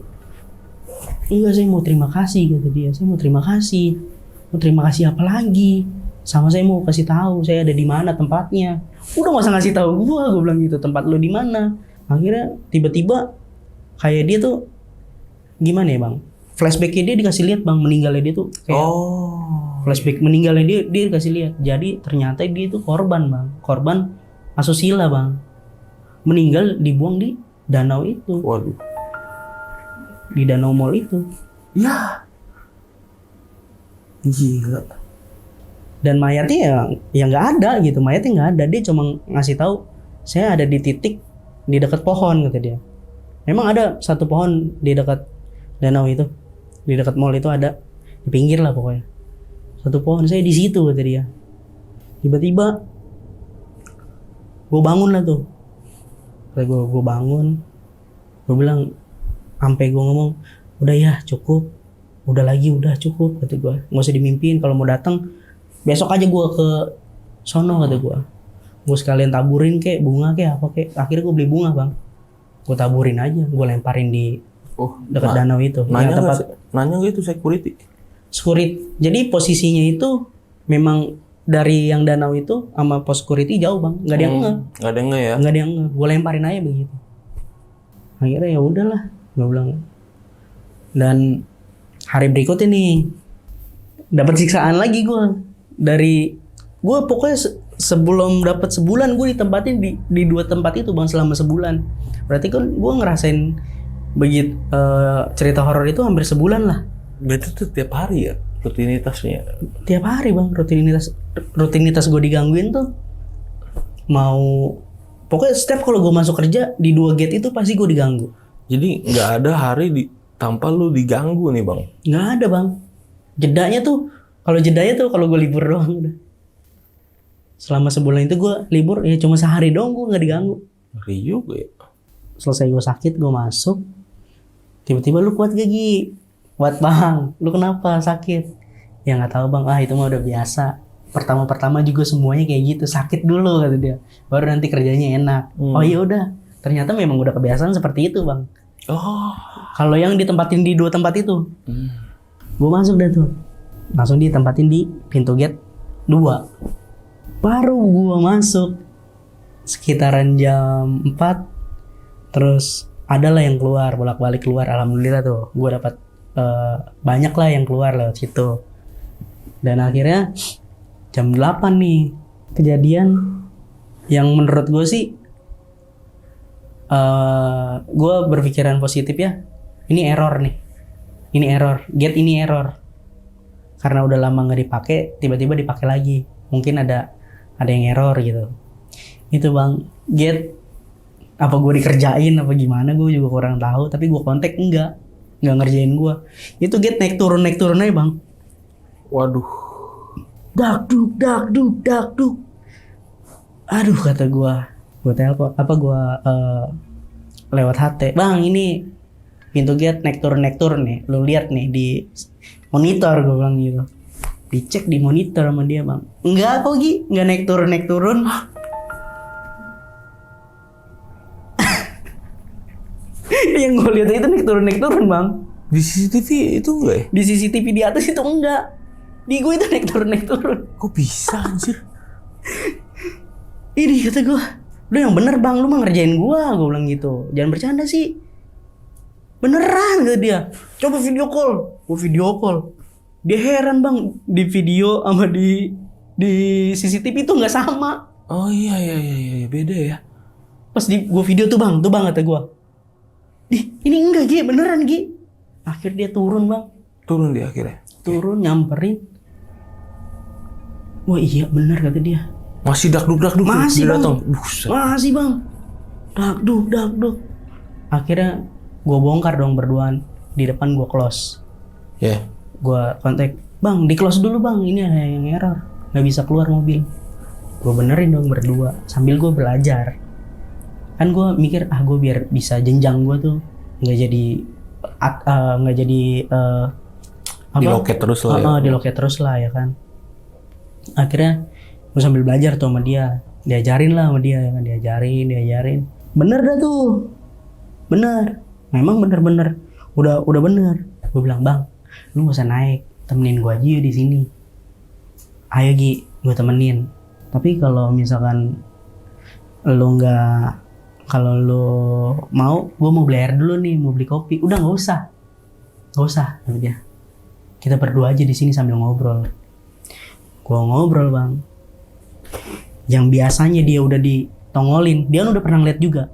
Enggak, saya mau terima kasih, kata dia. Saya mau terima kasih. Mau terima kasih apa lagi? Sama saya mau kasih tahu saya ada di mana tempatnya. Udah nggak usah ngasih tahu gue bilang gitu, tempat lu di mana. Akhirnya tiba-tiba kayak dia tuh gimana ya bang? Flashbacknya dia dikasih lihat bang, meninggalnya dia tuh kayak flashback meninggalnya dia dikasih lihat. Jadi ternyata dia itu korban bang, korban asusila bang. Meninggal dibuang di danau itu. Waduh. Di danau mall itu. Ya. Gila. Dan mayatnya ya nggak ada gitu, mayatnya nggak ada. Dia cuma ngasih tahu saya ada di titik di dekat pohon, kata dia. Memang ada satu pohon di dekat danau itu, di dekat mall itu ada, di pinggir lah pokoknya. Satu pohon, saya di situ, kata dia. Tiba-tiba gue bangun lah tuh. Gue bangun, gue bilang, sampai gue ngomong, udah ya cukup, udah cukup, kata gue. Nggak usah dimimpiin, kalau mau datang besok aja gue ke sono, kata gue. Gue sekalian taburin kek bunga kek apa kek. Akhirnya gue beli bunga bang, gue taburin aja, gue lemparin di Oh, dekat danau itu. Nanya Yang tempat nggak itu security? security. Jadi posisinya itu memang dari yang danau itu sama pos security jauh bang, nggak ada yang nge, Nggak ada nggak ya? nggak ada yang nge. Gue lemparin aja begitu. Akhirnya ya udahlah, gue bilang. Dan hari berikutnya nih dapat siksaan lagi gue dari gue pokoknya sebelum dapat sebulan gue ditempatin di 2 tempat itu bang selama sebulan. Berarti kan gue ngerasain begitu cerita horor itu hampir sebulan lah. Berarti tuh tiap hari ya rutinitasnya? Tiap hari bang, rutinitas gue digangguin tuh. Mau pokoknya setiap kalau gue masuk kerja di 2 gate itu pasti gue diganggu. Jadi nggak ada hari tanpa lu diganggu nih bang? Nggak ada bang. Jedanya tuh kalau gue libur doang udah. Selama sebulan itu gue libur ya cuma sehari doang, gue nggak diganggu. Ngeri juga ya. Selesai gue sakit, gue masuk. Tiba-tiba lu kuat gak Gi? Kuat bang. Lu kenapa sakit? Ya nggak tahu bang. Itu mah udah biasa. Pertama juga semuanya kayak gitu. Sakit dulu kata dia. Baru nanti kerjanya enak. Oh iya udah. Ternyata memang udah kebiasaan seperti itu bang. Oh. Kalau yang ditempatin di 2 tempat itu, gue masuk dah tuh. Langsung ditempatin di pintu gate 2. Baru gue masuk sekitaran jam 4. Terus adalah yang keluar, bolak-balik keluar. Alhamdulillah tuh, gue dapat banyak lah yang keluar lewat situ. Dan akhirnya jam 8 nih kejadian yang menurut gue sih, gue berpikiran positif ya. Ini error nih, ini error, gate ini error. Karena udah lama nggak dipakai, tiba-tiba dipakai lagi. Mungkin ada yang error gitu. Itu bang, gate apa gue dikerjain apa gimana gue juga kurang tahu. Tapi gue kontak nggak ngerjain gue. Itu gate naik turun aja bang. Waduh. Dakduk. Aduh kata gue telepon gue lewat HT. Bang ini pintu gate naik turun nih. Lu lihat nih di monitor, gue bilang gitu. Dicek di monitor sama dia bang. Enggak kok Gi, enggak naik turun. Yang gue lihat itu naik turun bang. Di CCTV itu enggak ya? Di CCTV di atas itu enggak. Di gue itu naik turun. Kok bisa anjir? Ini kata gue, lu yang bener bang, lu mah ngerjain gue bilang gitu. Jangan bercanda sih. Beneran kata dia. Coba video call. Gue video call. Dia heran bang, di video sama di CCTV itu nggak sama. Oh iya beda ya. Pas gue video tuh bang kata gue. Ini enggak Gi, beneran Gi. Akhirnya dia turun bang. Turun dia akhirnya. Turun nyamperin. Wah iya bener kata dia. Masih dakduk. Masih bang. Datang. Masih bang. Dakduk. Akhirnya gue bongkar dong berduaan. Di depan gue close. Ya. Yeah. Gue kontak, bang di close dulu bang, ini ada yang error, nggak bisa keluar mobil. Gue benerin dong berdua sambil gue belajar. Kan gue mikir gue biar bisa jenjang gue tuh nggak jadi di loket terus lah ya. Di loket terus lah ya kan. Akhirnya gue sambil belajar tuh sama dia, diajarin lah sama dia ya kan, diajarin. Bener dah tuh, bener, memang bener udah bener. Gue bilang bang, lu gak usah naik, temenin gue aja di sini. Ayo Gi, gue temenin. Tapi kalau misalkan lu mau, gue mau beli air dulu nih, mau beli kopi. Udah nggak usah, kata dia. Kita berdua aja di sini sambil ngobrol. Gue ngobrol bang. Yang biasanya dia udah ditongolin, dia udah pernah ngeliat juga.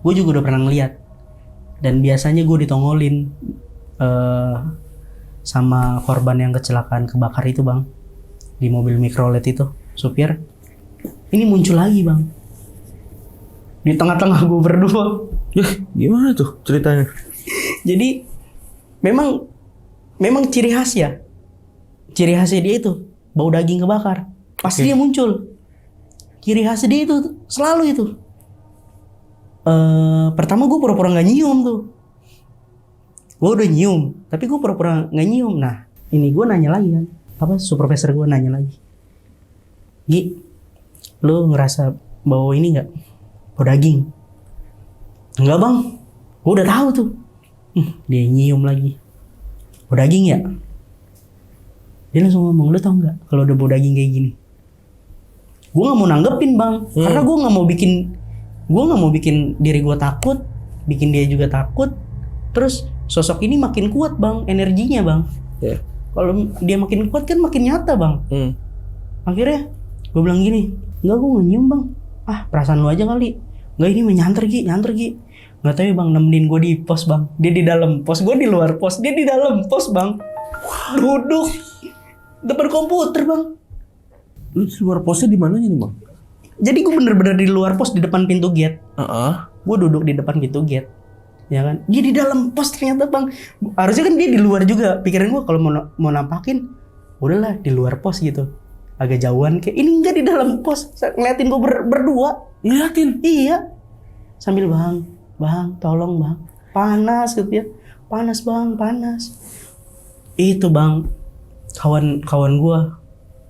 Gue juga udah pernah ngeliat. Dan biasanya gue ditongolin sama korban yang kecelakaan kebakar itu bang, di mobil mikrolet itu supir. Ini muncul lagi bang di tengah-tengah gue berdua. Gimana tuh ceritanya? Jadi memang ciri khasnya dia itu bau daging kebakar. Pasti dia muncul. Ciri khasnya dia itu selalu itu. Pertama gue pura-pura nggak nyium tuh. Gue udah nyium, tapi gue pura-pura nggak nyium. Nah, ini gue nanya lagi kan, supervisor gue nanya lagi, Gi, lu ngerasa bau ini nggak? Bau daging? Enggak bang, gue udah tahu tuh. Dia nyium lagi. Bau daging ya? Dia langsung ngomong, lu tau nggak kalau udah bau daging kayak gini? Gue nggak mau nanggepin bang, karena gue nggak mau bikin diri gue takut, bikin dia juga takut. Terus sosok ini makin kuat bang, energinya bang. Yeah. Kalau dia makin kuat kan makin nyata bang. Akhirnya gue bilang gini, enggak, gue nggak nyium bang. Ah, perasaan lu aja kali. Enggak, ini mah nyanter Gi. Nggak tahu ya bang, nemenin gue di pos bang. Dia di dalam pos, gue di luar pos. Dia di dalam pos bang. Duduk depan komputer bang. Lu di luar posnya di mananya nih bang? Jadi gue bener-bener di luar pos di depan pintu gate. Heeh. Gue duduk di depan pintu gate. Ya kan? Dia di dalam pos ternyata bang. Harusnya kan dia di luar juga. Pikiran gue kalau mau nampakin, udahlah di luar pos gitu. Agak jauhan kayak ini, enggak di dalam pos. Ngeliatin gue berdua. Ngeliatin? Iya. Sambil bang, tolong bang. Panas gitu ya. Panas bang, panas. Itu bang, kawan gue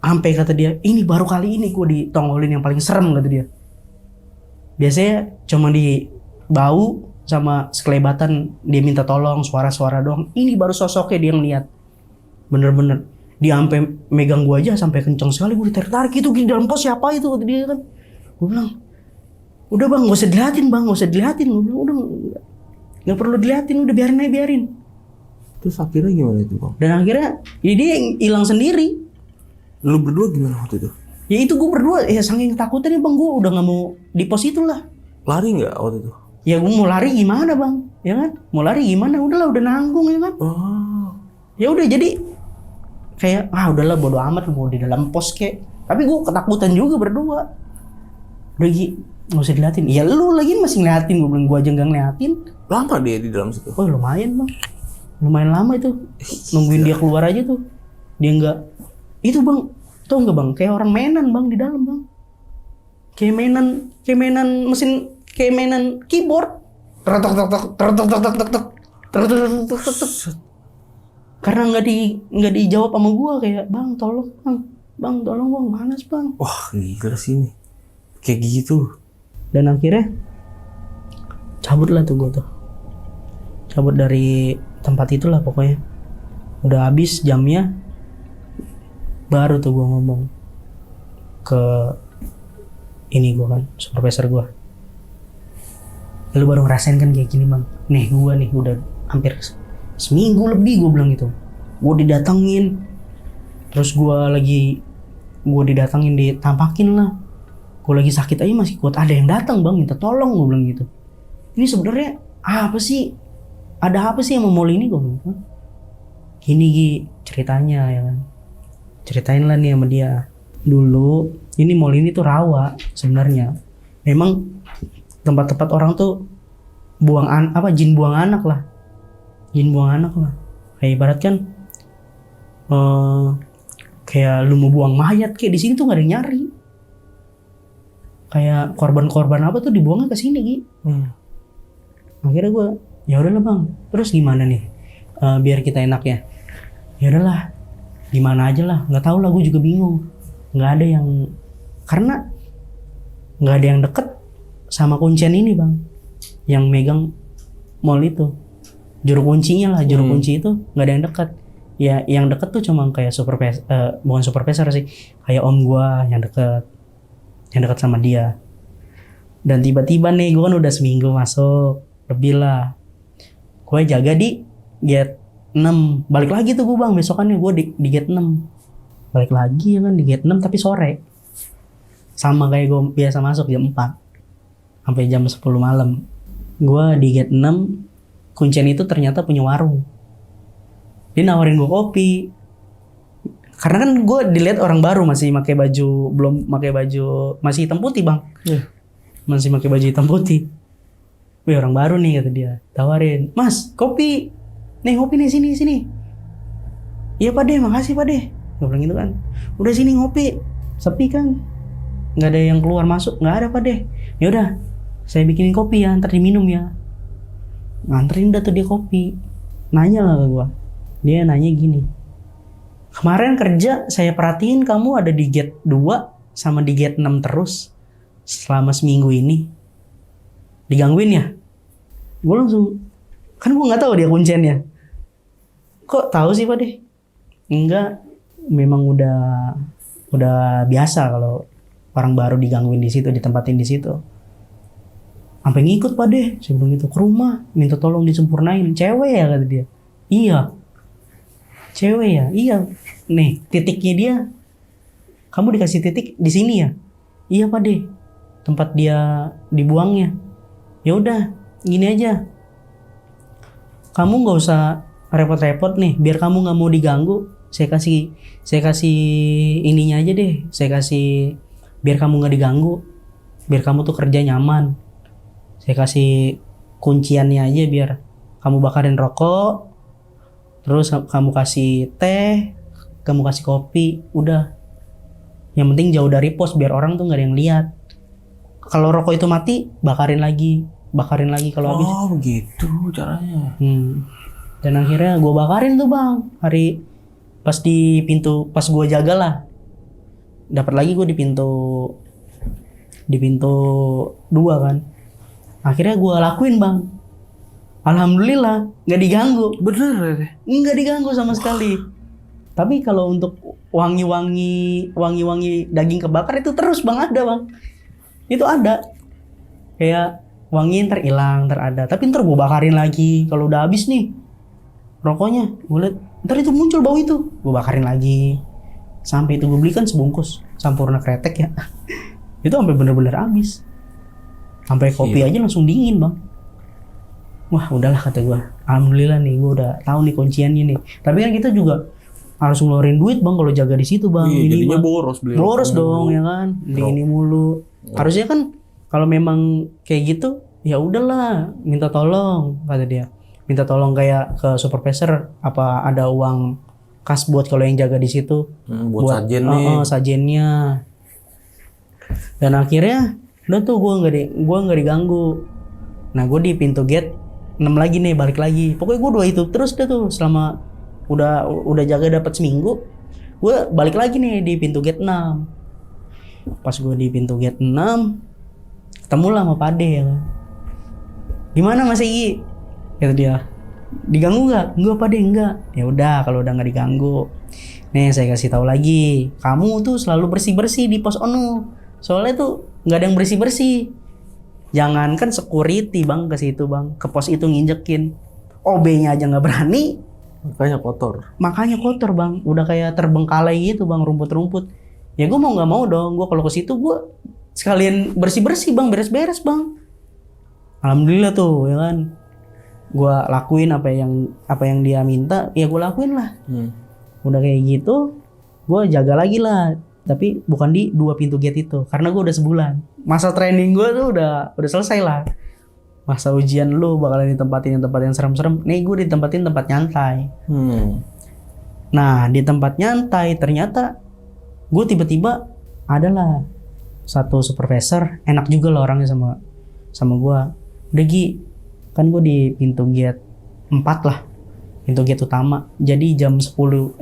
sampai kata dia, ini baru kali ini gue ditongolin yang paling serem kata dia. Biasanya cuma di bau sama sekelebatan dia minta tolong, suara-suara doang. Ini baru sosoknya dia ngeliat. Bener-bener dia sampai megang gue aja sampai kenceng sekali, gue ditarik-tarik. Itu di dalam pos siapa itu kata dia kan. Gue bilang, udah bang, gak usah diliatin bang, gak usah diliatin. Gue bilang, udah gak perlu diliatin, udah biarin. Terus akhirnya gimana itu bang? Dan akhirnya ya dia hilang sendiri. Lu berdua gimana waktu itu? Ya itu gue berdua ya saking ketakutannya bang, gue udah gak mau di pos itulah. Lari nggak waktu itu? Ya gue mau lari gimana bang, ya kan? Mau lari gimana? Udahlah, udah nanggung ya kan? Oh. Ya udah jadi kayak udahlah bodo amat mau di dalam pos kek. Tapi gue ketakutan juga berdua. Lagi nggak usah diliatin. Ya lu lagi masih ngeliatin, gue bilang, gue aja nggak ngeliatin. Lama dia di dalam situ? Oh lumayan bang, lumayan lama itu. Nungguin dia keluar aja tuh. Dia nggak. Itu bang, tau nggak bang? Kayak orang mainan bang di dalam bang. Kayak mainan mesin, kayak mainan keyboard. Tok. Karena nggak dijawab sama gue, kayak bang tolong bang panas bang. Wah gila sih ini, kayak gitu. Dan akhirnya cabutlah tuh gue tuh, cabut dari tempat itulah pokoknya. Udah habis jamnya, baru tuh gue ngomong ke ini gue kan, supervisor gue. Lu baru ngerasain kan kayak gini bang? Nih gue nih udah hampir seminggu lebih gue bilang gitu. Gue didatengin, terus gue didatengin, ditampakin lah. Gue lagi sakit aja masih kuat. Ada yang datang bang minta tolong, gue bilang gitu. Ini sebenarnya apa sih? Ada apa sih yang mau ini, gue bilang. Gini Gi ceritanya ya kan. Ceritain lah nih sama dia. Dulu ini mall ini tuh rawa sebenarnya. Memang tempat-tempat orang tuh jin buang anak lah. Kayak ibarat kan kayak lu mau buang mayat, kayak di sini tuh nggak ada yang nyari. Kayak korban-korban apa tuh dibuangnya ke sini Gi. Akhirnya gue, ya udahlah bang. Terus gimana nih? Biar kita enak ya. Ya udahlah, gimana aja lah. Nggak tahu lah, gue juga bingung. Nggak ada yang deket sama kuncian ini bang, yang megang mall itu. Juru kuncinya lah, kunci itu nggak ada yang dekat. Ya yang deket tuh cuma kayak bukan supervisor sih, kayak om gua yang dekat sama dia. Dan tiba-tiba nih gue kan udah seminggu masuk lebih lah, gue jaga di gate 6. Balik lagi tuh gue bang, besokannya gue di gate 6 balik lagi ya kan, di gate 6 tapi sore. Sama kayak gue biasa masuk jam 4 sampai jam 10 malam. Gue di gate 6. Kuncian itu ternyata punya warung. Dia nawarin gue kopi. Karena kan gue dilihat orang baru, masih pakai baju, masih hitam putih bang. Masih pakai baju hitam putih. Wih orang baru nih kata dia. Tawarin, mas kopi. Nih kopi nih, sini. Iya Pak De, makasih Pak De. Gue bilang gitu kan. Udah sini ngopi. Sepi kan. Gak ada yang keluar masuk. Gak ada Pak De. Yaudah, saya bikinin kopi ya, ntar diminum ya. Nganterin dah tuh dia kopi. Nanya lah ke gue. Dia nanya gini, kemarin kerja saya perhatiin kamu ada di gate 2 sama di gate 6 terus selama seminggu ini. Digangguin ya? Gue langsung Kan gue nggak tahu dia kunciannya. Kok tahu sih Pak deh? Enggak, memang udah biasa kalau orang baru digangguin di situ, ditempatin di situ. Sampai ngikut Pak deh, saya bilang gitu, ke rumah minta tolong disempurnain. Cewek ya kata dia. Iya. Cewek ya? Iya. Nih, titiknya dia. Kamu dikasih titik di sini ya? Iya Pak deh. Tempat dia dibuangnya. Ya udah, gini aja. Kamu nggak usah repot-repot nih, biar kamu nggak mau diganggu. Saya kasih ininya aja deh. Saya kasih biar kamu nggak diganggu, biar kamu tuh kerja nyaman. Saya kasih kunciannya aja biar kamu bakarin rokok, terus kamu kasih teh, kamu kasih kopi, udah. Yang penting jauh dari pos biar orang tuh nggak ada yang lihat. Kalau rokok itu mati, bakarin lagi kalau habis. Oh begitu caranya. Dan akhirnya gue bakarin tuh bang, hari pas di pintu, pas gue jaga lah, dapat lagi gue di pintu 2 kan. Akhirnya gue lakuin bang, alhamdulillah nggak diganggu. Bener deh. Nggak diganggu sama sekali. Tapi kalau untuk wangi daging kebakar itu terus bang, ada bang. Itu ada. Kayak wangi ntar hilang, ntar ada. Tapi ntar gue bakarin lagi. Kalau udah habis nih rokoknya, gue liat ntar itu muncul bau itu. Gue bakarin lagi. Sampai itu gue beli kan sebungkus Sampurna kretek ya. Itu sampai bener-bener habis. Sampai kopi aja langsung dingin bang. Wah udahlah kata gue. Alhamdulillah nih gue udah tahu nih kunciannya nih. Tapi kan kita juga harus ngeluarin duit bang kalau jaga di situ bang. Iya, ini jadinya bang. Boros dong ya kan. Ini mulu. Harusnya kan kalau memang kayak gitu ya udahlah minta tolong kata dia. Minta tolong kayak ke supervisor, apa ada uang kas buat kalau yang jaga di situ. Buat sajen nih. Sajennya. Dan akhirnya udah tuh gue nggak diganggu. Nah gue di pintu gate 6 lagi nih, balik lagi. Pokoknya gue 2 itu terus deh tuh selama udah jaga dapat seminggu. Gue balik lagi nih di pintu gate 6. Pas gue di pintu gate 6 ketemulah sama Pade ya kan. Gimana Mas Egi? Kata dia. Diganggu nggak? Enggak Pade, enggak. Ya udah kalau udah nggak diganggu. Nih saya kasih tahu lagi. Kamu tuh selalu bersih-bersih di pos ONU. Soalnya tuh nggak ada yang bersih-bersih. Jangankan security bang ke situ bang, ke pos itu nginjekin. OB-nya aja nggak berani. Makanya kotor bang. Udah kayak terbengkalai gitu bang, rumput-rumput. Ya gue mau nggak mau dong. Gue kalau ke situ gue sekalian bersih-bersih bang, beres-beres bang. Alhamdulillah tuh ya kan. Gue lakuin apa yang dia minta, ya gue lakuin lah. Udah kayak gitu, gue jaga lagi lah. Tapi bukan di 2 pintu gate itu, karena gue udah sebulan. Masa training gue tuh udah selesai lah. Masa ujian lu bakalan ditempatin yang tempat yang serem-serem. Nih gue ditempatin tempat nyantai. Nah di tempat nyantai ternyata gue tiba-tiba adalah satu supervisor, enak juga lah orangnya sama gue. Udah Gi, kan gue di pintu gate 4 lah, pintu gate utama. Jadi jam 10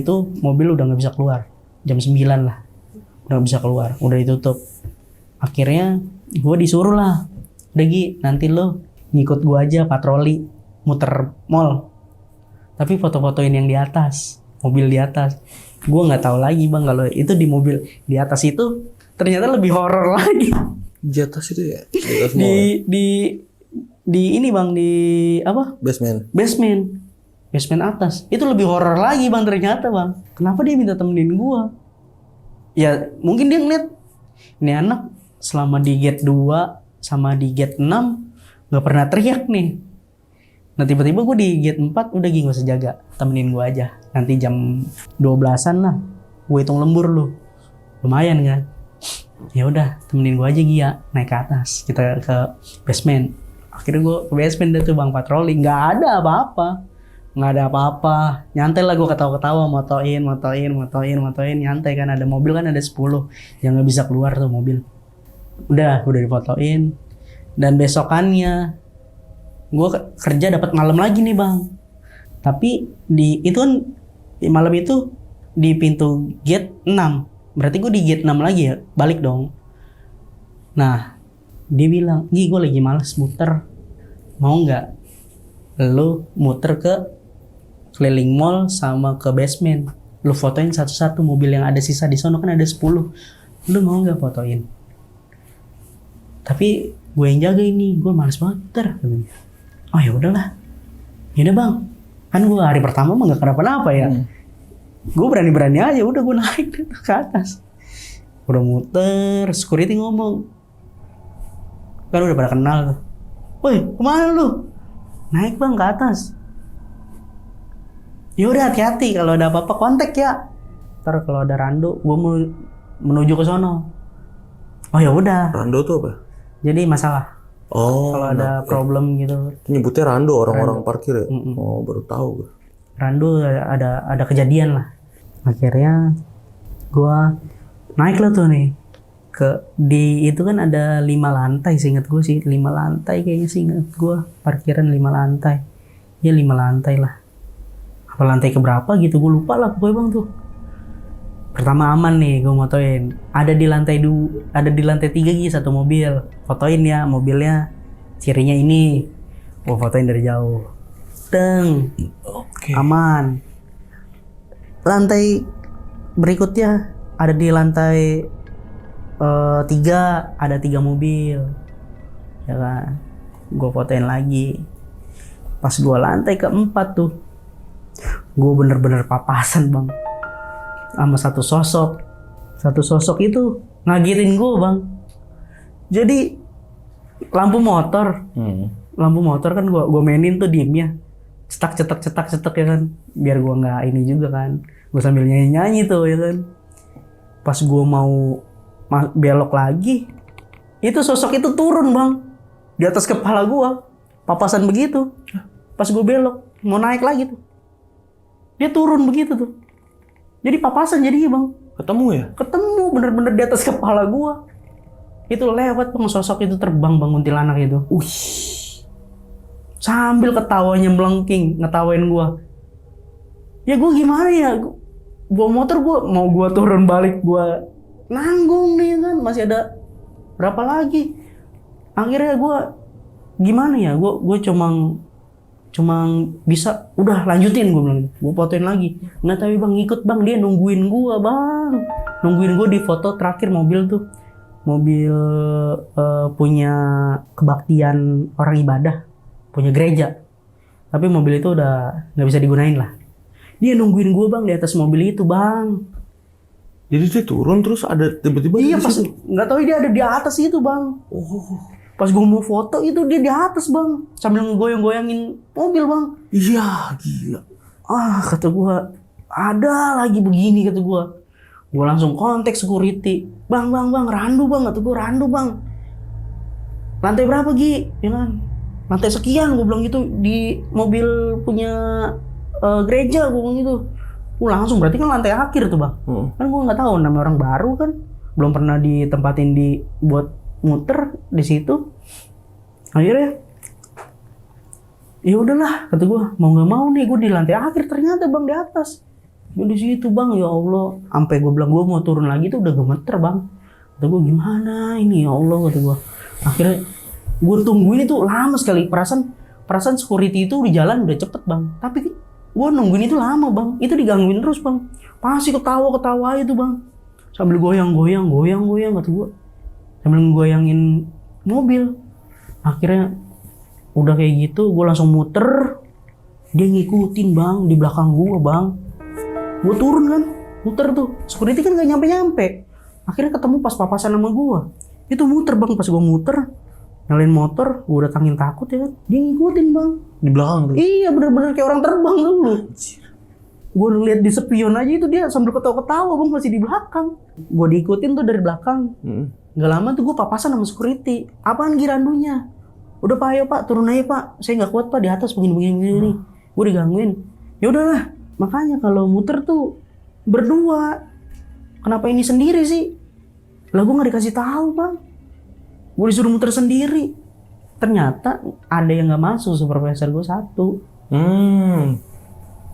itu mobil udah nggak bisa keluar. Jam 9 lah udah nggak bisa keluar, udah ditutup. Akhirnya gue disuruh lah, udah Gi nanti lo ngikut gue aja patroli muter mall, tapi foto-fotoin yang di atas, mobil di atas. Gue nggak tahu lagi bang kalau itu di mobil di atas itu ternyata lebih horor lagi. Di atas itu ya? Di atas di ini bang, di apa? Basement atas. Itu lebih horor lagi bang ternyata bang. Kenapa dia minta temenin gua? Ya mungkin dia ngeliat ini anak selama di gate 2 sama di gate 6 gak pernah teriak nih. Nah tiba-tiba gua di gate 4 udah gak usah jaga, temenin gua aja. Nanti jam 12-an lah gue hitung lembur lu. Lumayan kan? Ya udah temenin gua aja Gia, naik ke atas. Kita ke basement. Akhirnya gua ke basement deh tuh bang, patroli. Gak ada apa-apa. Nyantai lah gue ketawa-ketawa, motoin, nyantai kan. Ada mobil kan ada 10 yang gak bisa keluar tuh mobil. Udah difotoin. Dan besokannya gue kerja dapat malam lagi nih bang. Tapi itu kan malam itu di pintu gate 6. Berarti gue di gate 6 lagi ya, balik dong. Nah dia bilang, Gi gue lagi males muter. mau nggak lu muter ke keliling mall sama ke basement, lu fotoin satu-satu mobil yang ada sisa di sono, kan ada 10, lu mau nggak fotoin? Tapi gue yang jaga ini, gue males banget muter. Oh ya udahlah, yaudah bang, kan gue hari pertama mah nggak kenapa-napa ya. Gue berani-berani aja, udah gue naik ke atas. Udah muter, security ngomong, kan udah pada kenal tuh. Woi, kemana lu? Naik bang ke atas. Ya udah hati-hati, kalau ada apa-apa kontak ya. Ntar kalau ada rando, gue mau menuju ke sono. Oh ya udah. Rando tuh apa? Jadi masalah. Oh. Kalau ada problem gitu. Nyebutnya rando orang-orang parkir ya? Oh, baru tahu gue. Rando ada kejadian lah. Akhirnya gue naik lah tuh nih. Di itu kan ada 5 lantai, seingat gue sih 5 lantai kayaknya, seingat gue parkiran 5 lantai ya, 5 lantai lah, apa lantai keberapa gitu gue lupa lah pokoknya bang. Tuh pertama aman nih, gue motoin, ada di lantai 3 gitu satu mobil, fotoin ya mobilnya, cirinya ini, gue fotoin dari jauh, aman. Lantai berikutnya ada di lantai 3, ada 3 mobil, ya kan, gue fotoin lagi. Pas gue lantai ke-4 tuh, gue bener-bener papasan bang, sama satu sosok itu ngagetin gue bang. Jadi lampu motor kan gue mainin tuh diemnya, cetak ya kan, biar gue nggak ini juga kan, gue sambil nyanyi tuh ya kan. Pas gue mau belok lagi, itu sosok itu turun bang di atas kepala gua, papasan begitu. Pas gue belok mau naik lagi tuh, dia turun begitu tuh, jadi papasan jadinya bang. Ketemu ya? Ketemu bener-bener di atas kepala gua. Itu lewat bang, sosok itu terbang bang, kuntilanak itu. Sambil ketawanya melengking, ngetawain gua. Ya gua gimana ya, gua motor, gua turun balik, gua nanggung nih kan, masih ada berapa lagi. Akhirnya gue gimana ya, gue cuma bisa udah lanjutin, gue bilang, gue fotoin lagi. Nggak tahu bang, ngikut bang, dia nungguin gue di foto terakhir mobil tuh, mobil punya kebaktian orang ibadah, punya gereja, tapi mobil itu udah nggak bisa digunain lah. Dia nungguin gue bang di atas mobil itu bang. Jadi dia turun terus ada tiba-tiba. Iya, pas nggak tahu dia ada di atas itu bang. Pas gue mau foto itu dia di atas bang, sambil ngegoyang-goyangin mobil bang. Iya, gila. Kata gue, ada lagi begini, kata gue. Gue langsung kontak security. Bang, randu bang, kata gue, randu bang. Lantai berapa Gi? Ya kan? Lantai sekian, gue bilang gitu, di mobil punya gereja, gue bilang gitu. Langsung, berarti kan lantai akhir tuh bang. Kan gue nggak tahu, namanya orang baru kan, belum pernah ditempatin buat muter di situ. Akhirnya ya udahlah, kata gue, mau nggak mau nih, gue di lantai akhir, ternyata bang di atas. Gue di situ bang, ya Allah, sampai gue bilang gue mau turun lagi tuh udah gemeter bang. Kata gue, gimana ini ya Allah, kata gue. Akhirnya gue tungguin itu lama sekali, perasaan security itu di jalan udah cepet bang, tapi gue nungguin itu lama bang, itu digangguin terus bang, pasti ketawa itu bang, sambil goyang, kata gue, sambil goyangin mobil. Akhirnya udah kayak gitu, gue langsung muter, dia ngikutin bang di belakang gue bang. Gue turun kan, muter tuh, security kan gak nyampe. Akhirnya ketemu pas papasan sama gue, itu muter bang. Pas gue muter, nyalain motor, gue udah tangin takut ya kan, dia ngikutin bang di belakang tuh. Iya, bener-bener kayak orang terbang dulu. Gue lihat di spion aja itu dia sambil ketawa-ketawa bang, masih di belakang. Gue diikutin tuh dari belakang. Gak lama tuh gue papasan sama security. Apaan girandunya? Udah pak, ayo pak, turun aja pak, saya nggak kuat pak di atas begini. Gue digangguin. Ya udahlah, makanya kalau muter tuh berdua. Kenapa ini sendiri sih? Lah gue nggak dikasih tahu bang. Gue disuruh muter sendiri. Ternyata ada yang nggak masuk, supervisor gue 1.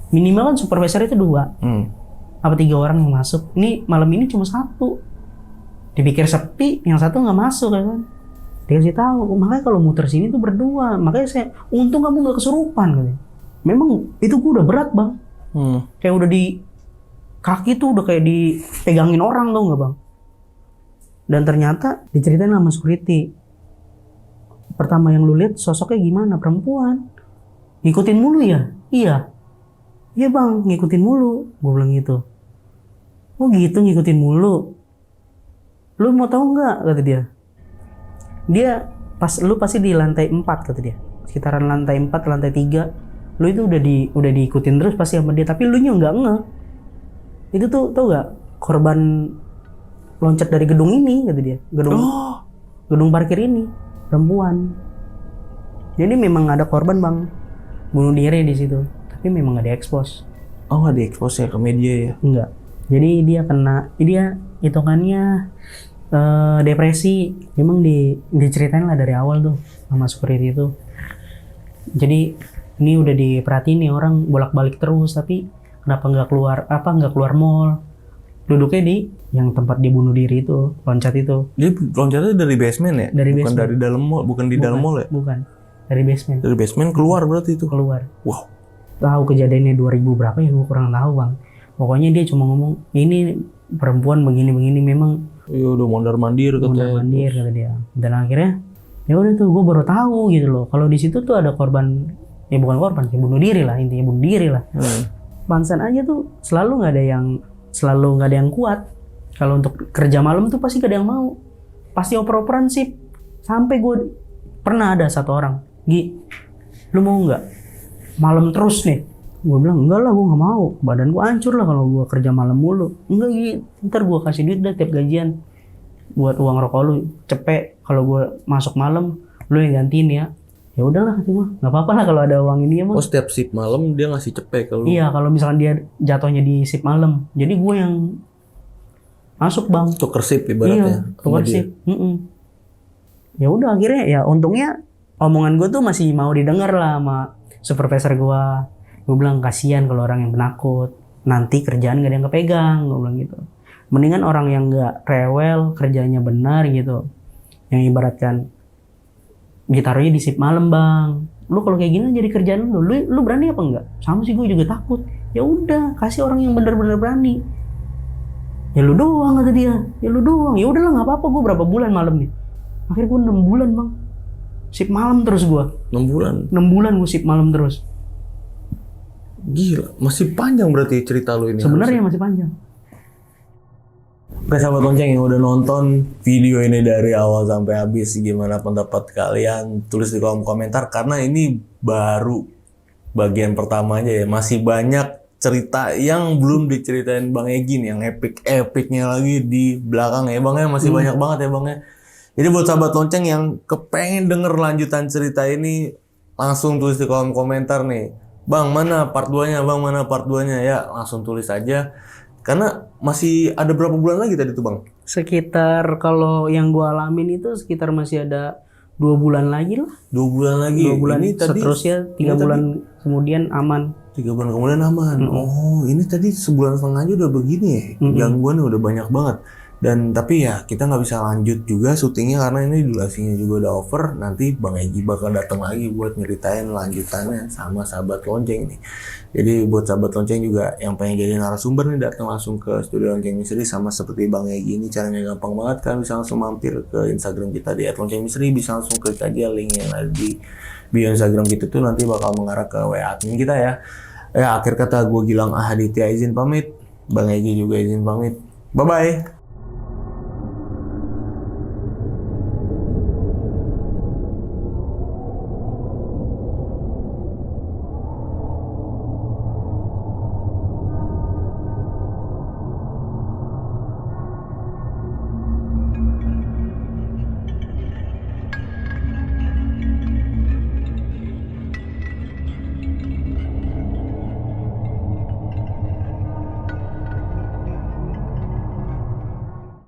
Minimal kan supervisor itu 2. Apa 3 orang yang masuk. Ini malam ini cuma 1. Dipikir sepi, yang 1 nggak masuk ya kan. Dikasih tahu, makanya kalau muter sini tuh berdua. Makanya saya, untung kamu nggak kesurupan katanya. Memang itu gue udah berat bang. Kayak udah di kaki tuh udah kayak dipegangin orang tau nggak bang. Dan ternyata diceritain sama security. Pertama yang lu lihat sosoknya gimana? Perempuan. Ngikutin mulu ya? Iya. Iya bang, ngikutin mulu. Gue bilang gitu. Oh gitu ngikutin mulu. Lu mau tahu nggak? Kata dia. Dia lu pasti di lantai 4 kata dia. Sekitaran lantai 4, lantai 3. Lu itu udah diikutin terus pasti sama dia. Tapi lu nya nggak nge. Itu tuh tau nggak? Korban loncat dari gedung ini kata dia. Gedung parkir ini. Perempuan. Jadi memang ada korban bang. Bunuh diri di situ. Tapi memang nggak diekspos. Oh nggak diekspos ya ke media ya? Enggak. Jadi dia hitungannya depresi. Memang diceritain lah dari awal tuh sama security itu. Jadi ini udah diperhatiin nih orang bolak-balik terus, tapi kenapa nggak keluar mall? Duduknya di yang tempat dia bunuh diri itu, loncat itu. Dia loncatnya dari basement ya? Dari bukan basement. dari dalam mall, bukan di dalam mall ya? Bukan. Dari basement. Dari basement keluar berarti itu. Keluar. Wow. Tahu kejadiannya 2000 berapa ya, gue kurang tahu bang. Pokoknya dia cuma ngomong ini perempuan begini memang. Iya udah mondar-mandir katanya. Mondar-mandir kata dia. Dan akhirnya ya udah tuh gue baru tahu gitu loh. Kalau di situ tuh ada korban, ya bukan korban, sih bunuh diri lah, intinya bunuh diri lah. Pansan aja tuh selalu nggak ada yang kuat. Kalau untuk kerja malam tuh pasti gak ada yang mau. Pasti oper-operan sip. Sampai gue pernah ada satu orang, Gi, lu mau nggak malam terus nih? Gue bilang enggak lah, gue nggak mau. Badan gue hancur lah kalau gue kerja malam mulu. Enggak Gi, ntar gue kasih duit dah tiap gajian buat uang rokok lu. Cepet kalau gue masuk malam, lu yang gantiin ya. Ya udahlah kata gue, nggak apa-apa lah kalau ada uang ini ya bang. Oh setiap shift malam dia ngasih cepet kalau. Iya kalau misalkan dia jatuhnya di shift malam, jadi gue yang masuk bang. Tuker shift ibaratnya. Iya, tuker shift. Ya udah akhirnya ya untungnya omongan gue tuh masih mau didengar lah sama supervisor gue. Gue bilang kasihan kalau orang yang penakut, nanti kerjaan gak ada yang kepegang. Gue bilang gitu. Mendingan orang yang gak rewel, kerjanya benar gitu. Yang ibaratkan ditaruhnya di shift malam bang. Lu kalau kayak gini jadi kerjaan lu berani apa enggak? Sama sih gue juga takut. Ya udah kasih orang yang benar-benar berani. Ya lu doang kata dia. Ya lu doang. Ya udahlah nggak apa-apa, gue berapa bulan malam nih. Akhirnya gue 6 bulan bang. Shift malam terus gue. 6 bulan? 6 bulan gue shift malam terus. Gila, masih panjang berarti cerita lu ini. Sebenarnya masih panjang. Oke sahabat lonceng yang udah nonton video ini dari awal sampai habis, gimana pendapat kalian? Tulis di kolom komentar karena ini baru bagian pertamanya ya. Masih banyak cerita yang belum diceritain Bang Egy nih, yang epic-epicnya lagi di belakang ya Bang ya. Masih banyak banget ya Bang ya. Jadi buat sahabat lonceng yang kepengen denger lanjutan cerita ini, langsung tulis di kolom komentar nih. Bang mana part 2-nya? Bang mana part 2-nya? Ya langsung tulis aja. Karena masih ada berapa bulan lagi tadi tuh Bang? Sekitar kalau yang gue alamin itu sekitar masih ada 2 bulan lagi lah. 2 bulan lagi? 2 bulan ini tadi, seterusnya 3 bulan kemudian aman. 3 bulan kemudian aman. Oh ini tadi sebulan setengah aja udah begini ya? Gangguan udah banyak banget. Dan tapi ya kita nggak bisa lanjut juga syutingnya karena ini durasinya juga udah over. Nanti Bang Egy bakal datang lagi buat nyeritain lanjutannya sama sahabat lonceng nih. Jadi buat sahabat lonceng juga yang pengen jadi narasumber nih, datang langsung ke studio Lonceng Misteri sama seperti Bang Egy ini. Caranya gampang banget, kalian bisa langsung mampir ke Instagram kita di @loncengmisteri, bisa langsung klik aja link yang ada di bio Instagram kita tuh, nanti bakal mengarah ke WA admin kita ya. Ya akhir kata gue Gilang Ahaditya izin pamit, Bang Egy juga izin pamit. Bye bye.